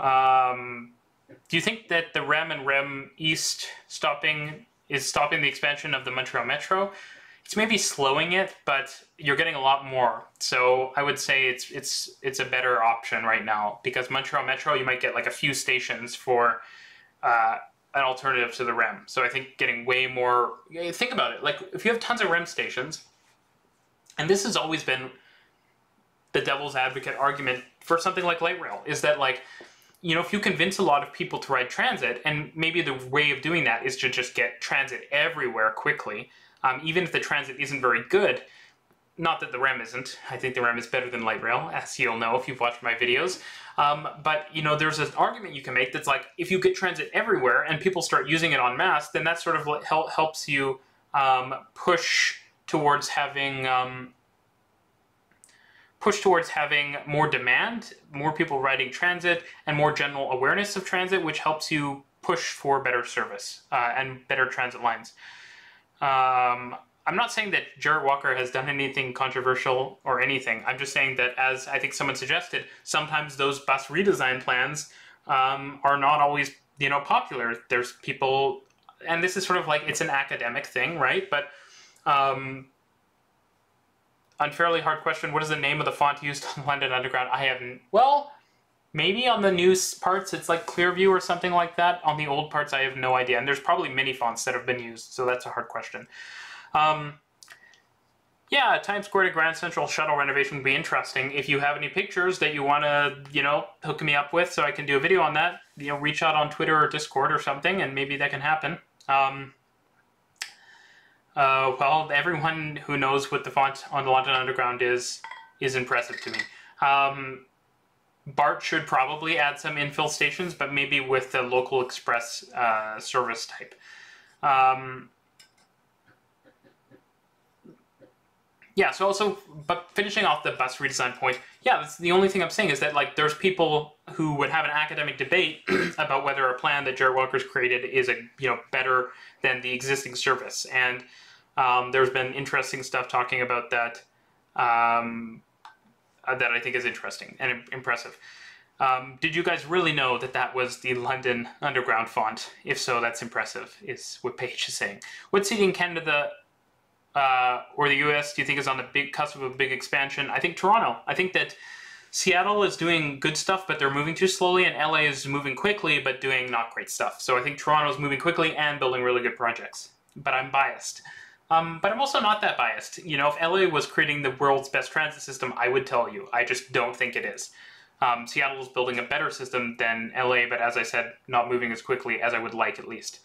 Do you think that the REM and REM East is stopping the expansion of the Montreal Metro? It's maybe slowing it, but you're getting a lot more. So I would say it's a better option right now, because Montreal Metro, you might get like a few stations for an alternative to the REM. So I think getting way more, think about it, like if you have tons of REM stations, and this has always been the devil's advocate argument for something like light rail, is that, like, you know, if you convince a lot of people to ride transit, and maybe the way of doing that is to just get transit everywhere quickly, even if the transit isn't very good, not that the REM isn't, I think the REM is better than light rail, as you'll know if you've watched my videos, but, you know, there's an argument you can make that's like, if you get transit everywhere and people start using it en masse, then that sort of helps you push towards having more demand, more people riding transit, and more general awareness of transit, which helps you push for better service and better transit lines. I'm not saying that Jarrett Walker has done anything controversial or anything. I'm just saying that, as I think someone suggested, sometimes those bus redesign plans are not always, you know, popular. There's people, and this is sort of like, it's an academic thing, right? But unfairly hard question. What is the name of the font used on London Underground? I haven't, well, maybe on the new parts it's like Clearview or something like that. On the old parts I have no idea. And there's probably many fonts that have been used, so that's a hard question. Yeah, Times Square to Grand Central shuttle renovation would be interesting. If you have any pictures that you want to, you know, hook me up with so I can do a video on that, you know, reach out on Twitter or Discord or something, and maybe that can happen. Well, everyone who knows what the font on the London Underground is impressive to me. BART should probably add some infill stations, but maybe with the local express service type. yeah, so also, but finishing off the bus redesign point, yeah, that's the only thing I'm saying is that, like, there's people who would have an academic debate about whether a plan that Jarrett Walker's created is, better than the existing service. And there's been interesting stuff talking about that that I think is interesting and impressive. Did you guys really know that that was the London Underground font? If so, that's impressive, is what Paige is saying. What city in Canada or the US do you think is on the big cusp of a big expansion? I think Toronto. I think that Seattle is doing good stuff, but they're moving too slowly, and LA is moving quickly, but doing not great stuff. So I think Toronto is moving quickly and building really good projects. But I'm biased. But I'm also not that biased. You know, if LA was creating the world's best transit system, I would tell you. I just don't think it is. Seattle is building a better system than LA, but as I said, not moving as quickly as I would like, at least.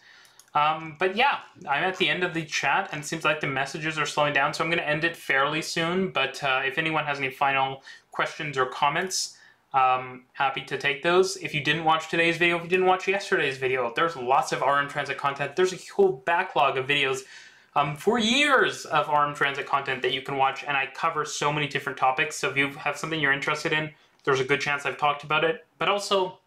But yeah, I'm at the end of the chat, and it seems like the messages are slowing down, so I'm going to end it fairly soon. But if anyone has any final questions or comments, happy to take those. If you didn't watch today's video, if you didn't watch yesterday's video, there's lots of RM Transit content. There's a whole backlog of videos for years of RM Transit content that you can watch, and I cover so many different topics. So if you have something you're interested in, there's a good chance I've talked about it. But also,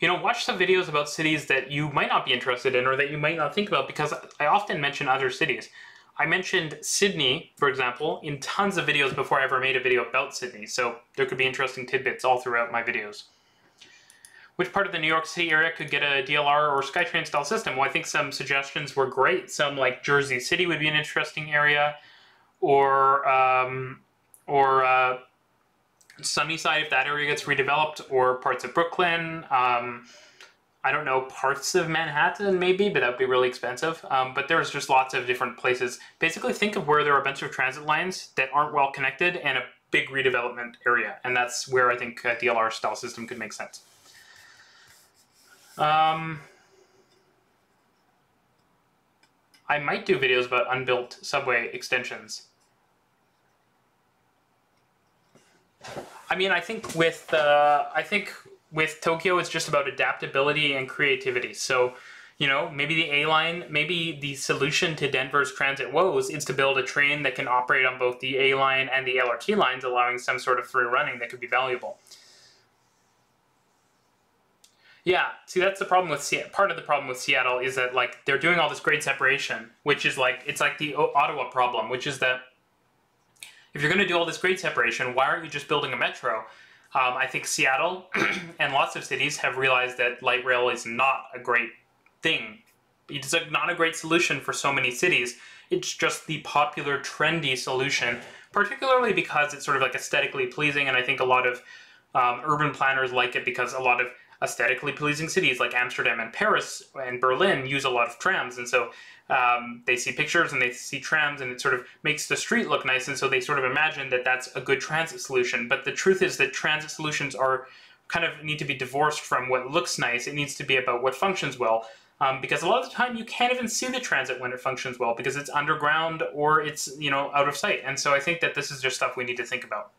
you know, watch some videos about cities that you might not be interested in or that you might not think about, because I often mention other cities. I mentioned Sydney, for example, in tons of videos before I ever made a video about Sydney, so there could be interesting tidbits all throughout my videos. Which part of the New York City area could get a DLR or SkyTrain style system? Well, I think some suggestions were great. Some like Jersey City would be an interesting area, or Sunnyside if that area gets redeveloped, or parts of Brooklyn. I don't know, parts of Manhattan maybe, but that would be really expensive. But there's just lots of different places. Basically, think of where there are a bunch of transit lines that aren't well connected and a big redevelopment area, and that's where I think a DLR style system could make sense. I might do videos about unbuilt subway extensions. I mean, I think with Tokyo, it's just about adaptability and creativity. So, you know, maybe the A-line, maybe the solution to Denver's transit woes is to build a train that can operate on both the A-line and the LRT lines, allowing some sort of free running that could be valuable. Yeah, see, that's the problem with Seattle. Part of the problem with Seattle is that, like, they're doing all this grade separation, which is like, it's like the Ottawa problem, which is that if you're going to do all this grade separation, why aren't you just building a metro? I think Seattle and lots of cities have realized that light rail is not a great thing. It's not a great solution for so many cities. It's just the popular, trendy solution, particularly because it's sort of like aesthetically pleasing, and I think a lot of urban planners like it because a lot of aesthetically pleasing cities like Amsterdam and Paris and Berlin use a lot of trams, and so they see pictures and they see trams, and it sort of makes the street look nice, and so they sort of imagine that that's a good transit solution. But the truth is that transit solutions are kind of need to be divorced from what looks nice. It needs to be about what functions well, because a lot of the time you can't even see the transit when it functions well because it's underground or it's, you know, out of sight. And so I think that this is just stuff we need to think about.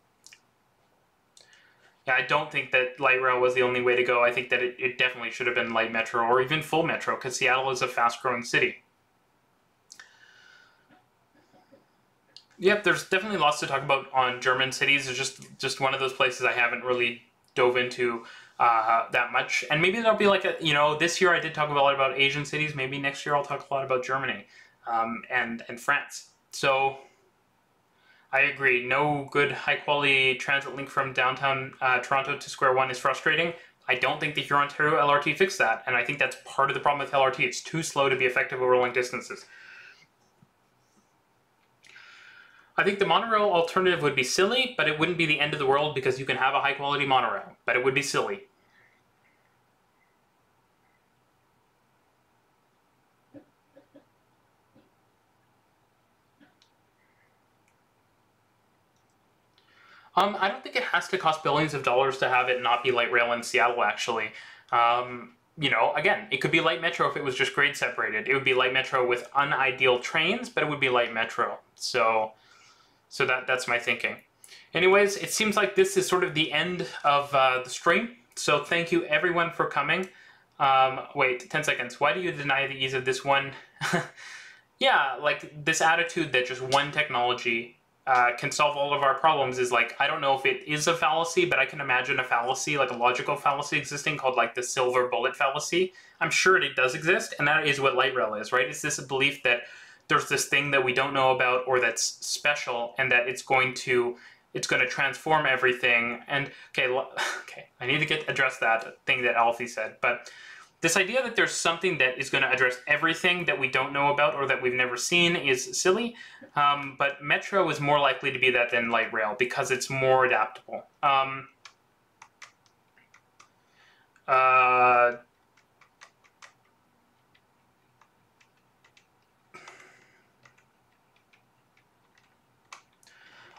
Yeah, I don't think that light rail was the only way to go. I think that it definitely should have been light metro or even full metro, because Seattle is a fast-growing city. Yep, there's definitely lots to talk about on German cities. It's just one of those places I haven't really dove into that much. And maybe there'll be like a, you know, this year I did talk a lot about Asian cities. Maybe next year I'll talk a lot about Germany and France. So I agree. No good high-quality transit link from downtown Toronto to Square One is frustrating. I don't think the Huron-Ontario LRT fixed that, and I think that's part of the problem with LRT. It's too slow to be effective over long distances. I think the monorail alternative would be silly, but it wouldn't be the end of the world because you can have a high-quality monorail, but it would be silly. I don't think it has to cost billions of dollars to have it not be light rail in Seattle, actually. You know, again, it could be light metro if it was just grade separated. It would be light metro with unideal trains, but it would be light metro. So that's my thinking. Anyways, it seems like this is sort of the end of the stream. So thank you everyone for coming. Wait, 10 seconds. Why do you deny the ease of this one? yeah, like this attitude that just one technology can solve all of our problems is like, I don't know if it is a fallacy, but I can imagine a fallacy, like a logical fallacy existing called like the silver bullet fallacy. I'm sure it does exist, and that is what light rail is, right? It's this belief that there's this thing that we don't know about or that's special, and that it's going to transform everything. And okay, I need to address that thing that Alfie said, but this idea that there's something that is going to address everything that we don't know about or that we've never seen is silly, but Metro is more likely to be that than light rail because it's more adaptable.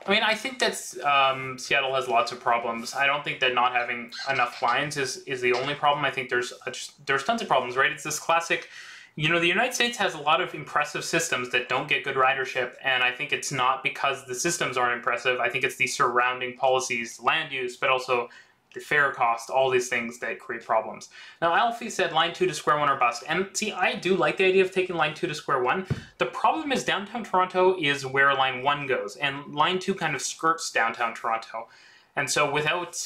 I mean, I think that Seattle has lots of problems. I don't think that not having enough lines is the only problem. I think there's tons of problems, right? It's this classic, you know, the United States has a lot of impressive systems that don't get good ridership, and I think it's not because the systems aren't impressive. I think it's the surrounding policies, land use, but also the fare cost, all these things that create problems. Now, Alfie said line 2 to square one or bust. And see, I do like the idea of taking line 2 to square one. The problem is downtown Toronto is where line 1 goes, and line 2 kind of skirts downtown Toronto. And so without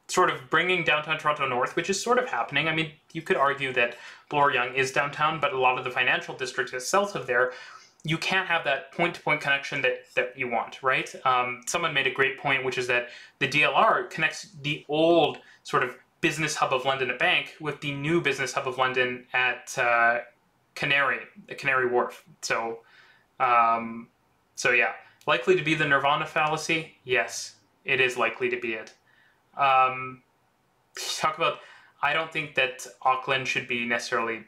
sort of bringing downtown Toronto north, which is sort of happening, I mean, you could argue that Bloorgo is downtown, but a lot of the financial district is south of there. You can't have that point-to-point connection that you want, right? Someone made a great point, which is that the DLR connects the old sort of business hub of London at Bank with the new business hub of London at Canary Wharf. So yeah, likely to be the Nirvana fallacy? Yes, it is likely to be it. Talk about, I don't think that Auckland should be necessarily,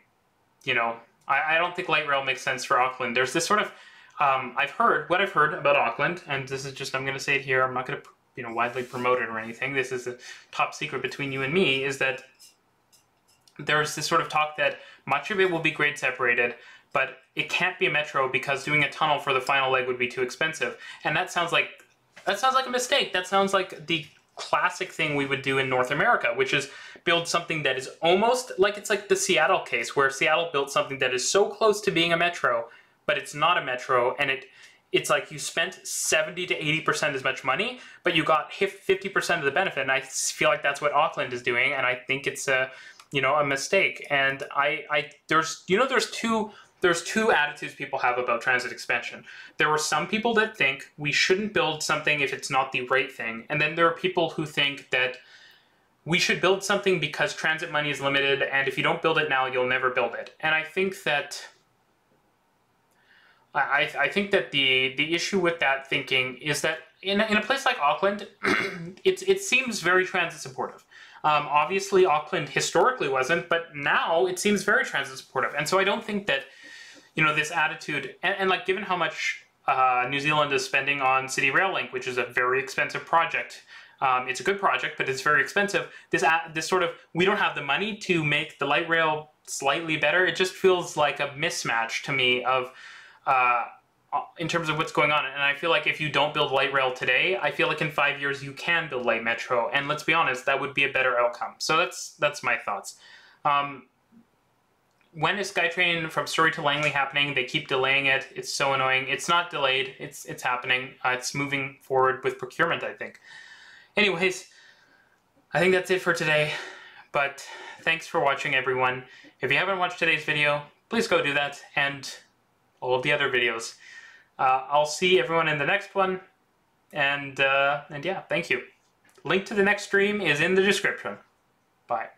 you know, I don't think light rail makes sense for Auckland. There's this sort of, what I've heard about Auckland, and this is just, I'm going to say it here, I'm not going to, you know, widely promote it or anything, this is a top secret between you and me, is that there's this sort of talk that much of it will be grade separated, but it can't be a metro because doing a tunnel for the final leg would be too expensive. And that sounds like a mistake. That sounds like the classic thing we would do in North America, which is build something that is almost like, it's like the Seattle case, where Seattle built something that is so close to being a metro, but it's not a metro, and it's like you spent 70 to 80% as much money, but you got 50% of the benefit, and I feel like that's what Auckland is doing, and I think it's a mistake. And there's two attitudes people have about transit expansion. There are some people that think we shouldn't build something if it's not the right thing, and then there are people who think that we should build something because transit money is limited, and if you don't build it now, you'll never build it. And I think that the issue with that thinking is that in a place like Auckland, it seems very transit supportive. Obviously, Auckland historically wasn't, but now it seems very transit supportive. And so I don't think that, you know, this attitude, and like given how much New Zealand is spending on City Rail Link, which is a very expensive project. It's a good project, but it's very expensive. This sort of, we don't have the money to make the light rail slightly better. It just feels like a mismatch to me of, in terms of what's going on. And I feel like if you don't build light rail today, I feel like in 5 years you can build light metro. And let's be honest, that would be a better outcome. So that's my thoughts. When is SkyTrain from Surrey to Langley happening? They keep delaying it. It's so annoying. It's not delayed. It's happening. It's moving forward with procurement, I think. Anyways, I think that's it for today, but thanks for watching, everyone. If you haven't watched today's video, please go do that, and all of the other videos. I'll see everyone in the next one, and yeah, thank you. Link to the next stream is in the description. Bye.